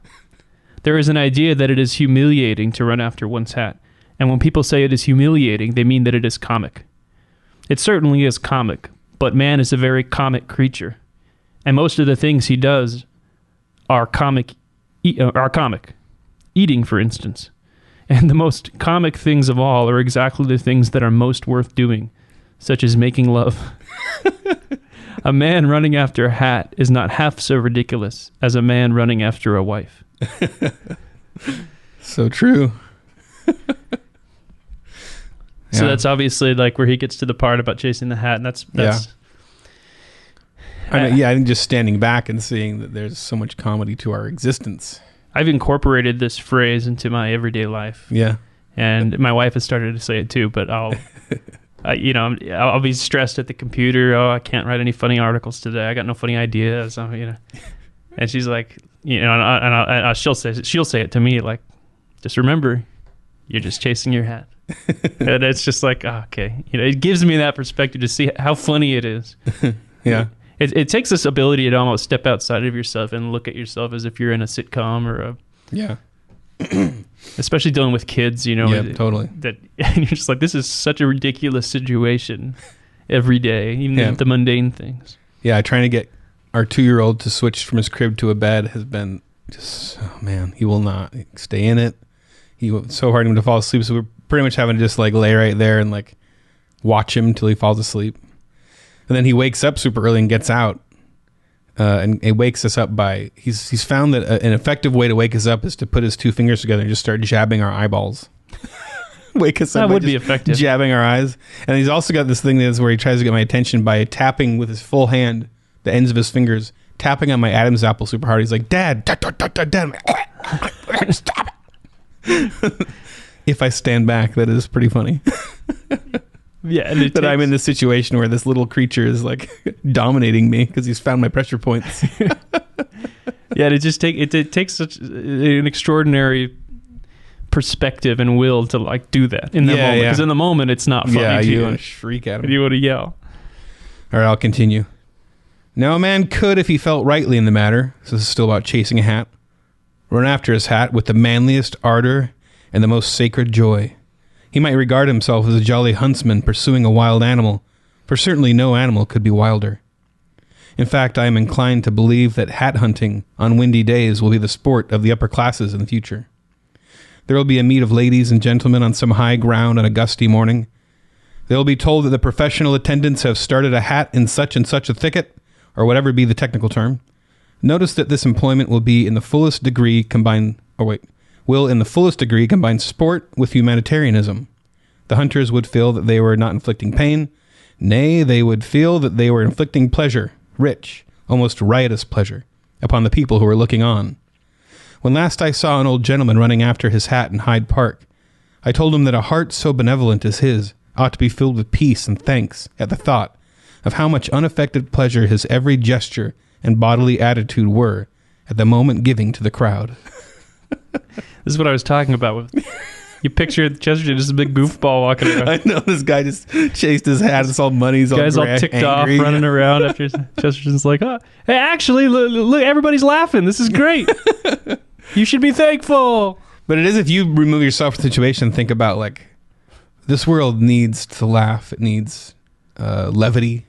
There is an idea that it is humiliating to run after one's hat, and when people say it is humiliating, they mean that it is comic. It certainly is comic, but man is a very comic creature, and most of the things he does are comic. Eating, for instance. And the most comic things of all are exactly the things that are most worth doing, such as making love. A man running after a hat is not half so ridiculous as a man running after a wife. So true. So that's obviously like where he gets to the part about chasing the hat, and that's I think just standing back and seeing that there's so much comedy to our existence. I've incorporated this phrase into my everyday life. Yeah. And my wife has started to say it too, but I'll be stressed at the computer. Oh, I can't write any funny articles today. I got no funny ideas. And she's like, she'll say it to me like, just remember, you're just chasing your hat. And it's just like, okay, it gives me that perspective to see how funny it is. Yeah. it takes this ability to almost step outside of yourself and look at yourself as if you're in a sitcom or a especially dealing with kids, totally. That and you're just like, this is such a ridiculous situation every day, even the mundane things. Yeah, trying to get our 2-year-old to switch from his crib to a bed has been just, oh man, he will not stay in it. It's so hard for him to fall asleep, so we're pretty much having to just like lay right there and like watch him till he falls asleep. And then he wakes up super early and gets out. And it wakes us up by, he's found that an effective way to wake us up is to put his 2 fingers together and just start jabbing our eyeballs. Wake us up. That would be effective. Jabbing our eyes. And he's also got this thing that's where he tries to get my attention by tapping with his full hand, the ends of his fingers, tapping on my Adam's apple super hard. He's like, Dad, Dad. Stop it. If I stand back, that is pretty funny. Yeah, and that I'm in this situation where this little creature is like dominating me because he's found my pressure points. Yeah, it takes such an extraordinary perspective and will to like do that in the moment. Because in the moment, it's not funny. Yeah, you want to shriek at him. You want to yell. All right, I'll continue. Now a man could, if he felt rightly in the matter, so this is still about chasing a hat, run after his hat with the manliest ardor and the most sacred joy. He might regard himself as a jolly huntsman pursuing a wild animal, for certainly no animal could be wilder. In fact, I am inclined to believe that hat hunting on windy days will be the sport of the upper classes in the future. There will be a meet of ladies and gentlemen on some high ground on a gusty morning. They will be told that the professional attendants have started a hat in such and such a thicket, or whatever be the technical term. Notice that this employment will in the fullest degree combine sport with humanitarianism. The hunters would feel that they were not inflicting pain. Nay, they would feel that they were inflicting pleasure, rich, almost riotous pleasure, upon the people who were looking on. When last I saw an old gentleman running after his hat in Hyde Park, I told him that a heart so benevolent as his ought to be filled with peace and thanks at the thought of how much unaffected pleasure his every gesture and bodily attitude were at the moment giving to the crowd. This is what I was talking about. You picture Chesterton just a big goofball walking around. I know, this guy just chased his hat. It's all money. He's all ticked angry. Off, running around after Chesterton's like, oh, hey, actually, look, everybody's laughing. This is great. You should be thankful. But it is, if you remove yourself from the situation and think about, like, this world needs to laugh. It needs levity.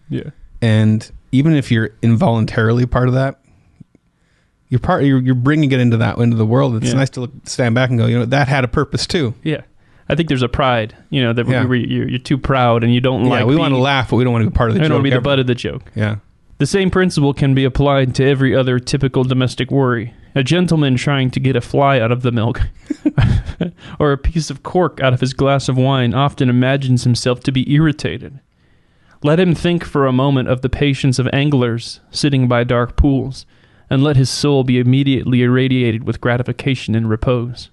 Yeah. And even if you're involuntarily part of that, you're bringing it into the world. It's nice to stand back and go, that had a purpose too. Yeah. I think there's a pride, that you're too proud and you don't like. Yeah, we want to laugh, but we don't want to be part of the joke. We don't want to be the butt of the joke. Yeah. The same principle can be applied to every other typical domestic worry. A gentleman trying to get a fly out of the milk or a piece of cork out of his glass of wine often imagines himself to be irritated. Let him think for a moment of the patience of anglers sitting by dark pools, and let his soul be immediately irradiated with gratification and repose.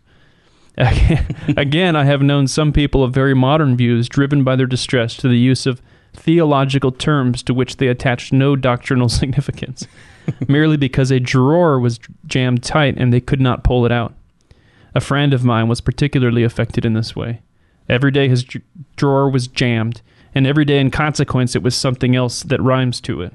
Again, I have known some people of very modern views driven by their distress to the use of theological terms to which they attached no doctrinal significance, merely because a drawer was jammed tight and they could not pull it out. A friend of mine was particularly affected in this way. Every day his drawer was jammed, and every day in consequence it was something else that rhymes to it.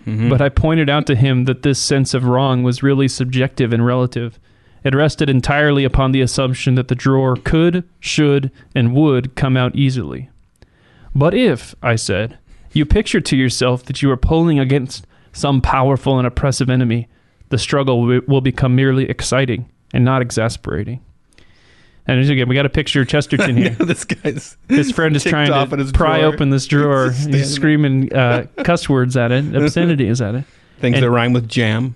Mm-hmm. But I pointed out to him that this sense of wrong was really subjective and relative. It rested entirely upon the assumption that the drawer could, should, and would come out easily. But if, I said, you picture to yourself that you are pulling against some powerful and oppressive enemy, the struggle will become merely exciting and not exasperating. And again, we got a picture of Chesterton here. His friend is trying to pry open this drawer. He's screaming cuss words at it, obscenities at it. Things that rhyme with jam.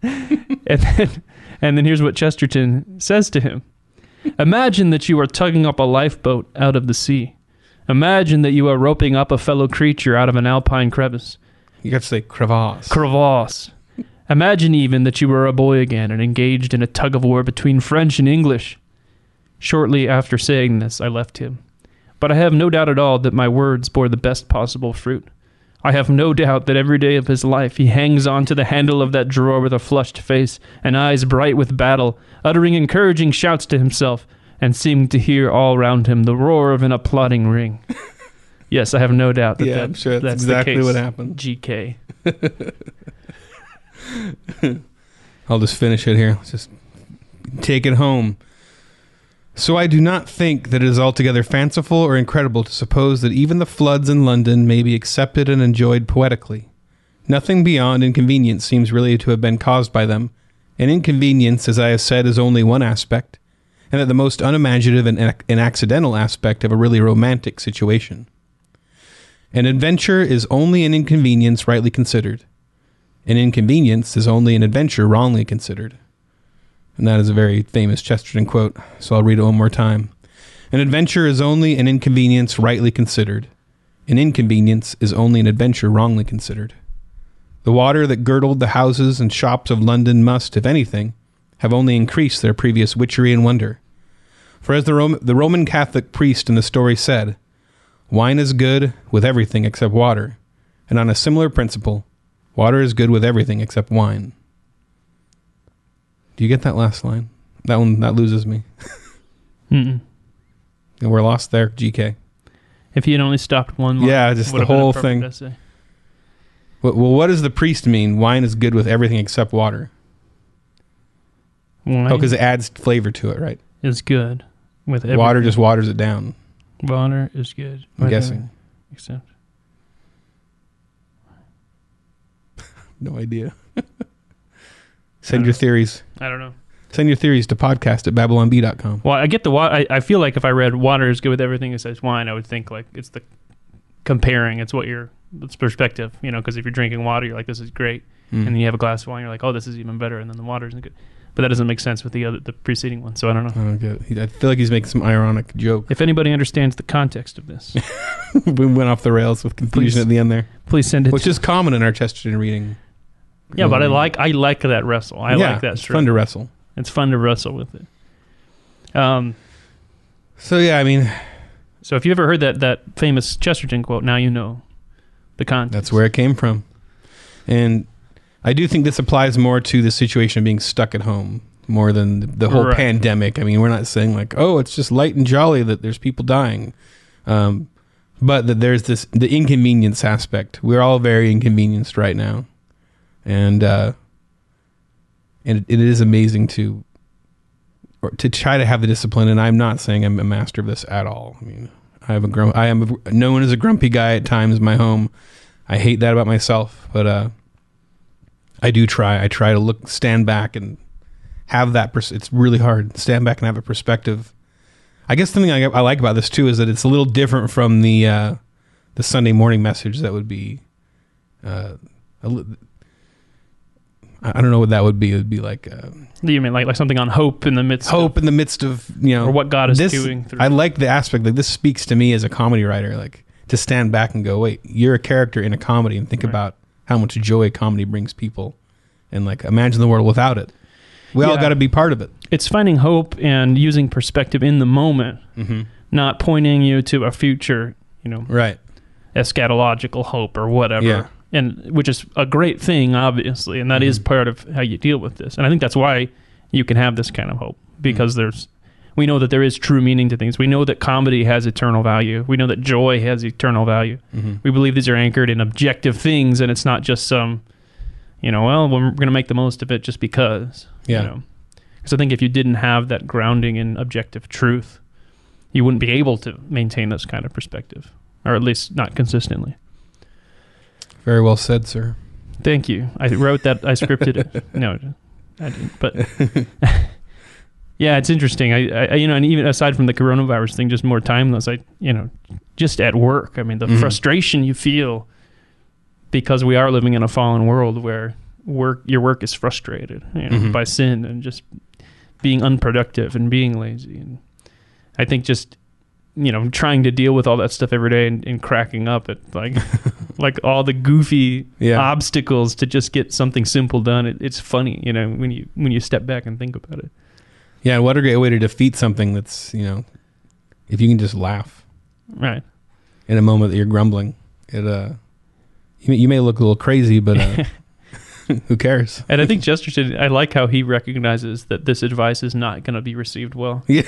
And then here's what Chesterton says to him. Imagine that you are tugging up a lifeboat out of the sea. Imagine that you are roping up a fellow creature out of an alpine crevice. You got to say crevasse. Crevasse. Imagine even that you were a boy again and engaged in a tug-of-war between French and English. Shortly after saying this, I left him. But I have no doubt at all that my words bore the best possible fruit. I have no doubt that every day of his life he hangs on to the handle of that drawer with a flushed face and eyes bright with battle, uttering encouraging shouts to himself and seeming to hear all round him the roar of an applauding ring. Yes, I have no doubt that I'm sure that's exactly the case. what happened. GK. I'll just finish it here. Let's just take it home. So I do not think that it is altogether fanciful or incredible to suppose that even the floods in London may be accepted and enjoyed poetically. Nothing beyond inconvenience seems really to have been caused by them, and inconvenience, as I have said, is only one aspect, and that the most unimaginative and accidental aspect of a really romantic situation. An adventure is only an inconvenience rightly considered. An inconvenience is only an adventure wrongly considered. And that is a very famous Chesterton quote, so I'll read it one more time. An adventure is only an inconvenience rightly considered. An inconvenience is only an adventure wrongly considered. The water that girdled the houses and shops of London must, if anything, have only increased their previous witchery and wonder. For as the Roman Catholic priest in the story said, wine is good with everything except water, and on a similar principle, water is good with everything except wine. Do you get that last line? That one, that loses me. Mm-mm. And we're lost there, GK. If he had only stopped one line, yeah, just the whole thing. Essay. Well, what does the priest mean? Wine is good with everything except water. Wine because it adds flavor to it, right? Is good with everything. Water just waters it down. Water is good. I'm guessing. Except. No idea. Send your theories. I don't know. Send your theories to podcast@babylonb.com. Well, I get the water. I feel like if I read water is good with everything besides wine, I would think like it's the comparing. It's it's perspective, because if you're drinking water, you're like, this is great. And then you have a glass of wine, you're like, oh, this is even better. And then the water isn't good. But that doesn't make sense with the preceding one. So I don't know. Oh, good. I feel like he's making some ironic joke. If anybody understands the context of this. We went off the rails with confusion at the end there. Please send it. Which is common in our Chesterton reading. Yeah, but I like that wrestle. I like that. It's fun to wrestle. It's fun to wrestle with it. So yeah, I mean. So if you ever heard that famous Chesterton quote, now you know the context. That's where it came from. And I do think this applies more to the situation of being stuck at home more than the whole pandemic. I mean, we're not saying like, oh, it's just light and jolly that there's people dying. But that there's the inconvenience aspect. We're all very inconvenienced right now. And it is amazing to try to have the discipline. And I'm not saying I'm a master of this at all. I mean, I am known as a grumpy guy at times in my home. I hate that about myself, but I do try. I try to stand back and have that. It's really hard. Stand back and have a perspective. I guess something I like about this too is that it's a little different from the Sunday morning message that would be. I don't know what that would be. It would be like. You mean like something on hope in the midst of or what God is doing through. I like the aspect that this speaks to me as a comedy writer, like to stand back and go, wait, you're a character in a comedy, and think about how much joy comedy brings people, and like imagine the world without it. We all got to be part of it. It's finding hope and using perspective in the moment, not pointing you to a future, eschatological hope or whatever. Yeah. And which is a great thing, obviously, and that is part of how you deal with this. And I think that's why you can have this kind of hope, because we know that there is true meaning to things. We know that comedy has eternal value. We know that joy has eternal value. We believe these are anchored in objective things, and it's not just some, well, we're going to make the most of it just because. Yeah. Because I think if you didn't have that grounding in objective truth, you wouldn't be able to maintain this kind of perspective, or at least not consistently. Very well said, sir. Thank you. I wrote that. I scripted it. No, I didn't. But yeah, it's interesting. I and even aside from the coronavirus thing, just more timeless. Just at work. I mean, the frustration you feel because we are living in a fallen world where your work is frustrated by sin and just being unproductive and being lazy. And I think just trying to deal with all that stuff every day and cracking up at like all the goofy obstacles to just get something simple done. It's funny, when you step back and think about it. Yeah, and what a great way to defeat something that's, if you can just laugh. Right. In a moment that you're grumbling. You may look a little crazy, but who cares? And I think Chesterton, I like how he recognizes that this advice is not going to be received well. Yeah.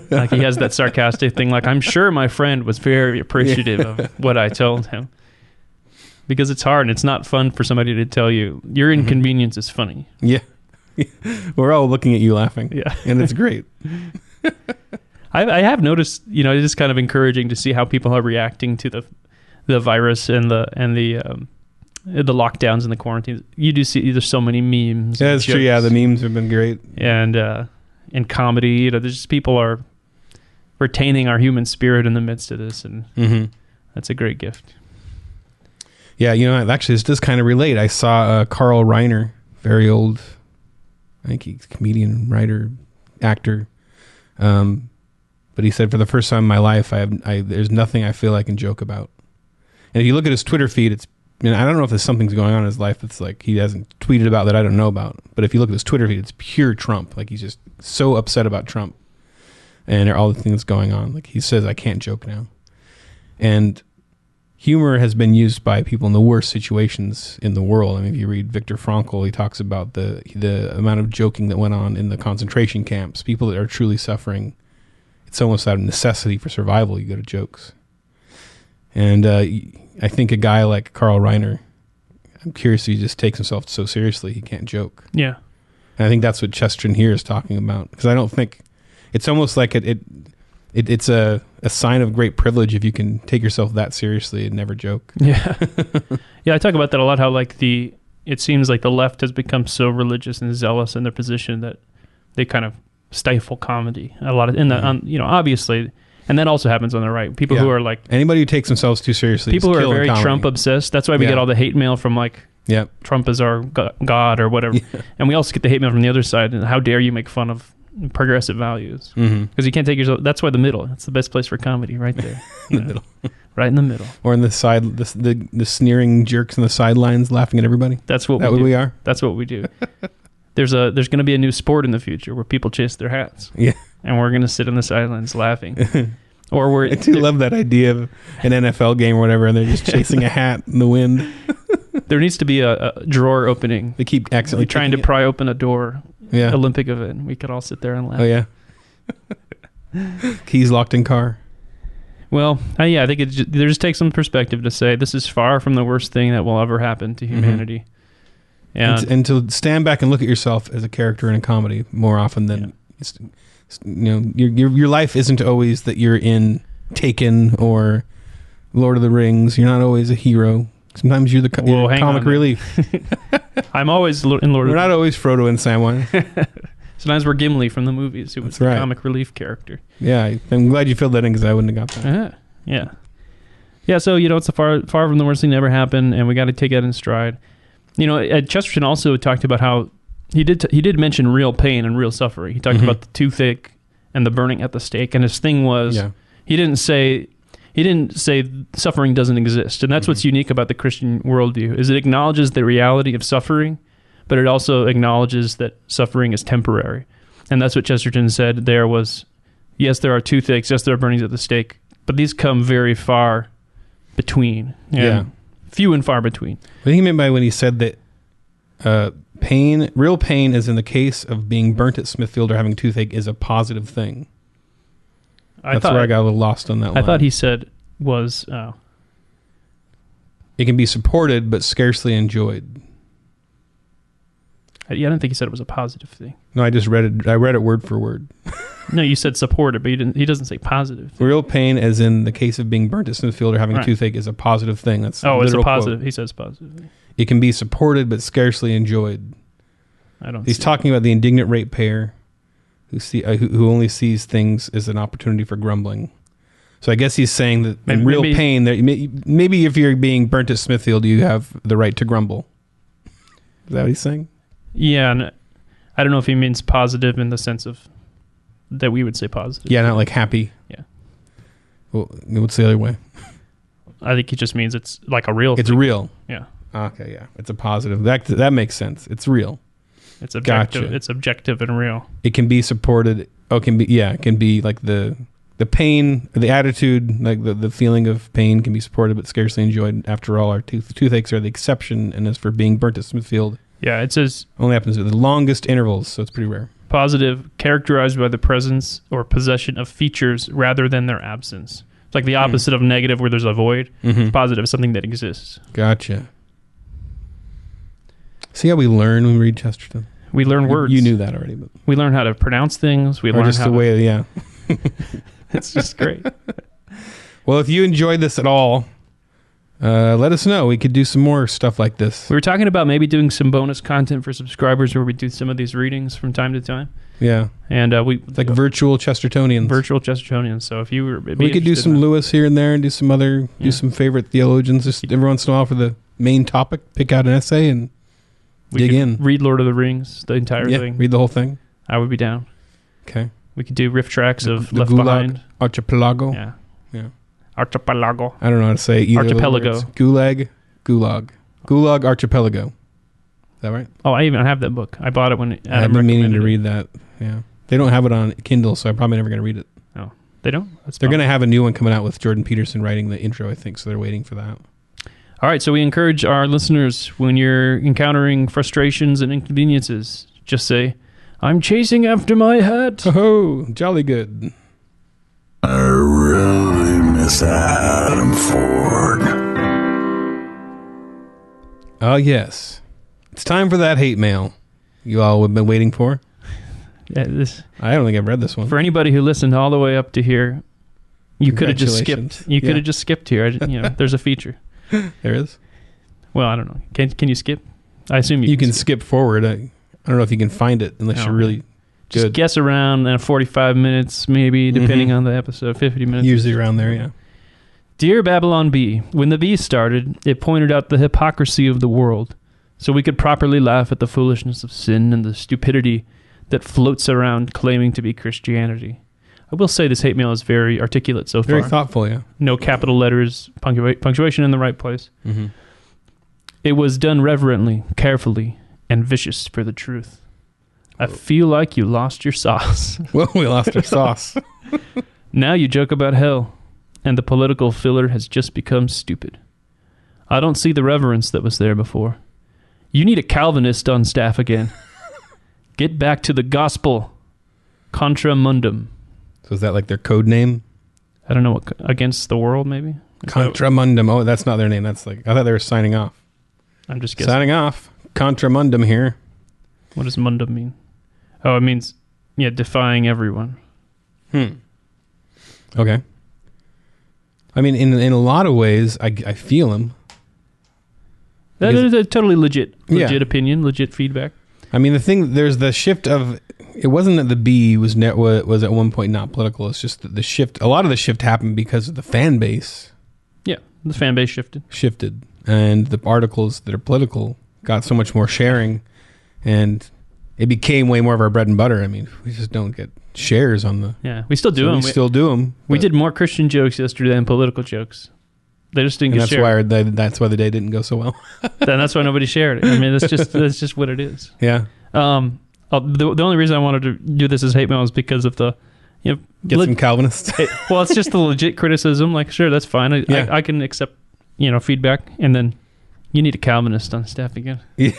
Like he has that sarcastic thing, like, I'm sure my friend was very appreciative of what I told him. Because it's hard and it's not fun for somebody to tell you your inconvenience is funny. Yeah. We're all looking at you laughing. Yeah. And it's great. I have noticed, it is kind of encouraging to see how people are reacting to the virus and the lockdowns and the quarantines. You do see there's so many memes. Yeah, that's true. Yeah, the memes have been great. And in comedy, there's just people are retaining our human spirit in the midst of this, and that's a great gift. Yeah, actually, this does kind of relate. I saw Carl Reiner, very old, I think he's a comedian, writer, actor. But he said, for the first time in my life, there's nothing I feel I can joke about. And if you look at his Twitter feed, I don't know if there's something's going on in his life that's like he hasn't tweeted about that I don't know about. But if you look at his Twitter feed, it's pure Trump. Like he's just so upset about Trump and all the things going on. Like he says, I can't joke now. And humor has been used by people in the worst situations in the world. I mean, if you read Viktor Frankl, he talks about the amount of joking that went on in the concentration camps. People that are truly suffering, it's almost out of necessity for survival. You go to jokes. And I think a guy like Carl Reiner, I'm curious if he just takes himself so seriously he can't joke. Yeah. And I think that's what Chesterton here is talking about. Because I don't think, it's almost like it's a sign of great privilege if you can take yourself that seriously and never joke. Yeah. Yeah, I talk about that a lot, how it seems like the left has become so religious and zealous in their position that they kind of stifle comedy a lot of, obviously, and that also happens on the right. People who are like, anybody who takes themselves too seriously, people who are very Trump obsessed. That's why we get all the hate mail from Trump is our God or whatever. Yeah. And we also get the hate mail from the other side. And how dare you make fun of progressive values? Because you can't take yourself. That's why the middle. That's the best place for comedy, right there. The middle, right in the middle, or in the side, the sneering jerks on the sidelines laughing at everybody. That's what we are. That's what we do. There's going to be a new sport in the future where people chase their hats. Yeah. And we're going to sit on the sidelines laughing. I do love that idea of an NFL game or whatever, and they're just chasing a hat in the wind. There needs to be a drawer opening. They keep accidentally trying to pry open a door. Yeah. Olympic event. We could all sit there and laugh. Oh, yeah. Keys locked in car. Well, I think there just takes some perspective to say this is far from the worst thing that will ever happen to humanity. And to stand back and look at yourself as a character in a comedy more often than... your life isn't always that you're in Taken or Lord of the Rings. You're not always a hero. Sometimes you're the comic relief. I'm always in Lord of the Rings. We're not always Frodo and Samwise. Sometimes we're Gimli from the movies, who was the comic relief character. Yeah, I'm glad you filled that in because I wouldn't have got that. Yeah. So it's far from the worst thing that ever happened, and we got to take that in stride. Chesterton also talked about how he did mention real pain and real suffering. He talked about the toothache and the burning at the stake, and his thing was he didn't say suffering doesn't exist, and that's what's unique about the Christian worldview is it acknowledges the reality of suffering, but it also acknowledges that suffering is temporary, and that's what Chesterton said. There was, yes, there are toothaches, yes, there are burnings at the stake, but these come very far between, few and far between. I think he meant by when he said that real pain, as in the case of being burnt at Smithfield or having toothache, is a positive thing. That's where I got a little lost on that line. I thought he said was... it can be supported, but scarcely enjoyed. I don't think he said it was a positive thing. No, I just read it. I read it word for word. No, you said supported, but he doesn't say positive. Real pain, as in the case of being burnt at Smithfield or having a toothache, is a positive thing. That's it's a positive. Quote. He says positive. It can be supported, but scarcely enjoyed. He's talking about the indignant ratepayer who only sees things as an opportunity for grumbling. So I guess he's saying that in real pain, maybe if you're being burnt at Smithfield, you have the right to grumble. Is that what he's saying? Yeah, and I don't know if he means positive in the sense of that we would say positive. Yeah, not like happy. Yeah. Well, what's the other way? I think he just means it's like a real thing. It's real. Yeah. Okay, yeah. It's a positive. That makes sense. It's real. It's objective. Gotcha. It's objective and real. It can be supported. It can be like the pain, the attitude, like the feeling of pain can be supported but scarcely enjoyed. After all, our toothaches are the exception, and as for being burnt at Smithfield, it says only happens at the longest intervals, so it's pretty rare. Positive, characterized by the presence or possession of features rather than their absence. It's like the opposite of negative, where there's a void. Positive is something that exists. Gotcha. See how we learn when we read Chesterton? We learn words. You knew that already. But we learn how to pronounce things. We learn just how the way, yeah. It's just great. Well, if you enjoyed this at all, let us know. We could do some more stuff like this. We were talking about maybe doing some bonus content for subscribers where we do some of these readings from time to time. Yeah. And it's like virtual Chestertonians. Virtual Chestertonians. So if you were... We could do some Lewis here and there and do some other... Do some favorite theologians just every once in a while for the main topic. Pick out an essay and dig in. Read Lord of the Rings, the entire thing. Read the whole thing. I would be down. Okay. We could do riff tracks of the Left Gulag Behind. Archipelago. Yeah. Yeah. Archipelago. I don't know how to say either Archipelago. Of the words. Gulag Archipelago. Is that right? Oh, I even have that book. I bought it when Adam I've been meaning to recommended read that. Yeah. They don't have it on Kindle, so I'm probably never going to read it. Oh, they don't? They're going to have a new one coming out with Jordan Peterson writing the intro, I think, so they're waiting for that. All right, so we encourage our listeners, when you're encountering frustrations and inconveniences, just say, I'm chasing after my hat. Oh, jolly good. I really miss Adam Ford. Oh, yes. It's time for that hate mail you all have been waiting for. Yeah, I don't think I've read this one. For anybody who listened all the way up to here, you could have just skipped. You could have just skipped here. There's a feature. There is? Well, I don't know. Can you skip? I assume you can skip forward. I don't know if you can find it unless you're really just good. Guess around 45 minutes, maybe, depending on the episode. 50 minutes. Usually around there, yeah. Dear Babylon Bee, when the bee started, it pointed out the hypocrisy of the world, so we could properly laugh at the foolishness of sin and the stupidity that floats around claiming to be Christianity. I will say this hate mail is very articulate so far. Very thoughtful, yeah. No capital letters, punctuation in the right place. Mm-hmm. It was done reverently, carefully, and vicious for the truth. I feel like you lost your sauce. Well, we lost our sauce. Now you joke about hell, and the political filler has just become stupid. I don't see the reverence that was there before. You need a Calvinist on staff again. Get back to the gospel. Contra mundum. So is that like their code name? I don't know what, against the world, maybe? Contra mundum. Oh, that's not their name. That's like, I thought they were signing off. I'm just guessing. Signing off. Contra mundum here. What does mundum mean? Oh, it means, defying everyone. Okay. I mean, in a lot of ways, I feel him. That is a totally legit opinion, legit feedback. I mean, there's the shift of, it wasn't that the bee was at one point not political. It's just that the shift, a lot of the shift happened because of the fan base. Yeah, the fan base shifted. And the articles that are political got so much more sharing, and it became way more of our bread and butter. I mean, we just don't get shares on the... Yeah, we still do them. We still do them. We did more Christian jokes yesterday than political jokes. They just didn't get shared. That's why the day didn't go so well. Then that's why nobody shared it. I mean, that's just what it is. Yeah. The only reason I wanted to do this as hate mail is because of the... Get some Calvinists. Well, it's just the legit criticism. Like, sure, that's fine. I can accept, feedback. And then you need a Calvinist on staff again. Yeah.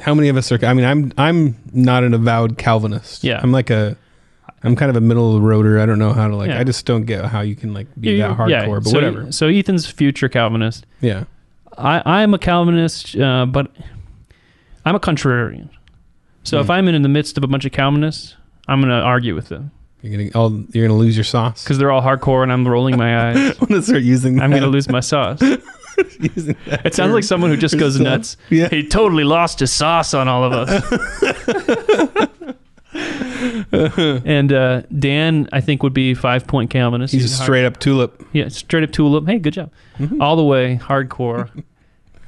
How many of us are... I mean, I'm not an avowed Calvinist. Yeah. I'm kind of a middle of the roader. I don't know how to I just don't get how you can be that hardcore, but whatever. So Ethan's future Calvinist. Yeah. I'm a Calvinist, but I'm a contrarian. So if I'm in the midst of a bunch of Calvinists, I'm going to argue with them. You're gonna lose your sauce because they're all hardcore, and I'm rolling my eyes. I'm gonna start using that. I'm gonna lose my sauce. It sounds like someone who just goes nuts. Yeah. He totally lost his sauce on all of us. And Dan, I think, would be 5-point Calvinist. He's a straight up tulip. Yeah, straight up tulip. Hey, good job. Mm-hmm. All the way hardcore.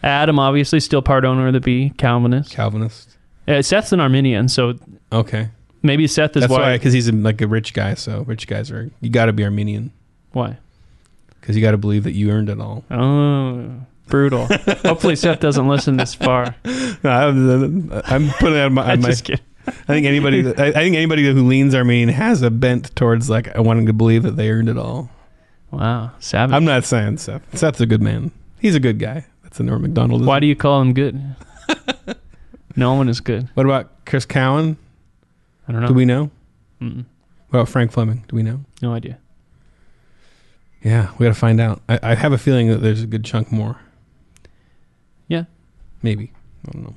Adam, obviously, still part owner of the Bee, Calvinist. Seth's an Arminian, so okay. Maybe Seth is That's why, because he's a rich guy. So rich guys you got to be Arminian. Why? Because you got to believe that you earned it all. Oh, brutal. Hopefully Seth doesn't listen this far. I'm putting out my. Just kidding. I think anybody who leans Armenian has a bent towards wanting to believe that they earned it all. Wow, savage. I'm not saying Seth. Seth's a good man. He's a good guy. That's the Norm Macdonald. Why do you call him good? No one is good. What about Chris Cowan? I don't know. Do we know? Mm-mm. What about Frank Fleming? Do we know? No idea. Yeah, we got to find out. I have a feeling that there's a good chunk more. Yeah. Maybe. I don't know. I'm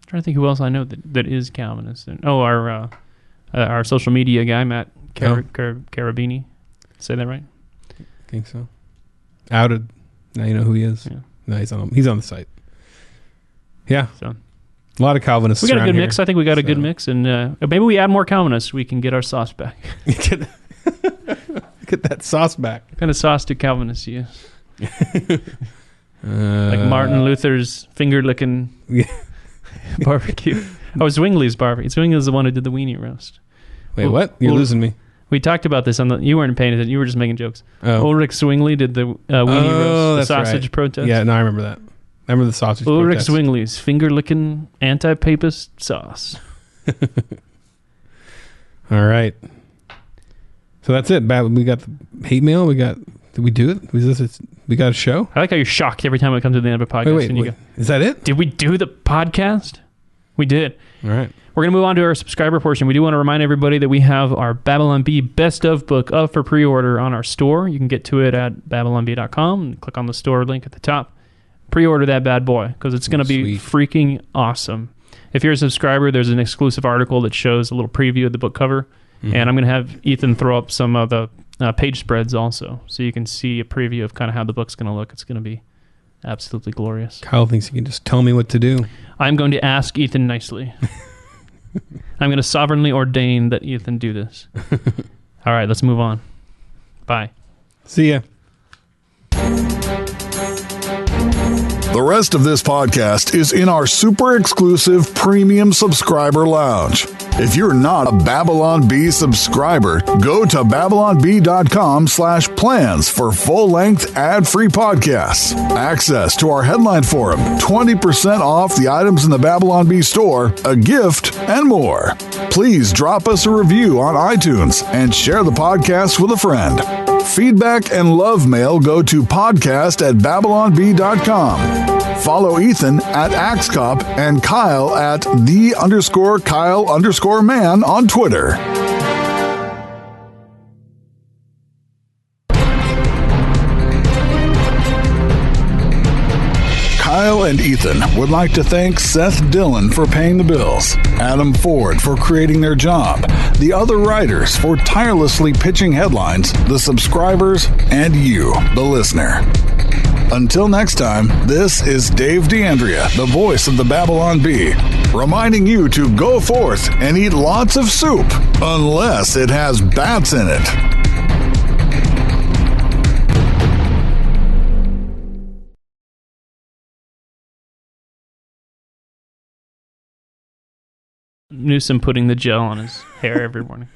trying to think who else I know that is Calvinist. Our social media guy, Matt Carabini. Say that right? I think so. Outed. Now you know who he is. Yeah. No, he's on the site. Yeah. So a lot of Calvinists. We got a good around mix. here. I think we got a good mix, and maybe we add more Calvinists. We can get our sauce back. Get that sauce back. What kind of sauce do Calvinists use? Like Martin Luther's finger-licking barbecue. Oh, Zwingli's barbecue. Zwingli's the one who did the weenie roast. Wait, what? You're losing me. We talked about this on you weren't paying attention. You were just making jokes. Oh. Ulrich Zwingli did the weenie roast, the sausage right. protest. Yeah, no, I remember that. I remember the sausage Ulrich protest. Zwingli's finger-licking anti-papist sauce. All right. So that's it. We got the hate mail. Did we do it? We got a show? I like how you're shocked every time it comes to the end of a podcast. Wait, and you go, is that it? did we do the podcast? We did. All right. We're going to move on to our subscriber portion. We do want to remind everybody that we have our Babylon Bee Best of book up for pre-order on our store. You can get to it at babylonbee.com and click on the store link at the top. Pre-order that bad boy because it's going to be freaking awesome. If you're a subscriber, there's an exclusive article that shows a little preview of the book cover. Mm-hmm. And I'm going to have Ethan throw up some of the page spreads also, so you can see a preview of kind of how the book's going to look. It's going to be absolutely glorious. Kyle thinks he can just tell me what to do. I'm going to ask Ethan nicely. I'm going to sovereignly ordain that Ethan do this. All right, let's move on. Bye. See ya. The rest of this podcast is in our super exclusive premium subscriber lounge. If you're not a Babylon Bee subscriber, go to babylonbee.com/plans for full-length ad-free podcasts, access to our headline forum, 20% off the items in the Babylon Bee store, a gift, and more. Please drop us a review on iTunes and share the podcast with a friend. Feedback and love mail go to podcast@babylonbee.com. Follow Ethan at AxeCop and Kyle at _Kyle_man on Twitter. Kyle and Ethan would like to thank Seth Dillon for paying the bills, Adam Ford for creating their job, the other writers for tirelessly pitching headlines, the subscribers, and you, the listener. Until next time, this is Dave D'Andrea, the voice of the Babylon Bee, reminding you to go forth and eat lots of soup, unless it has bats in it. Newsom putting the gel on his hair every morning.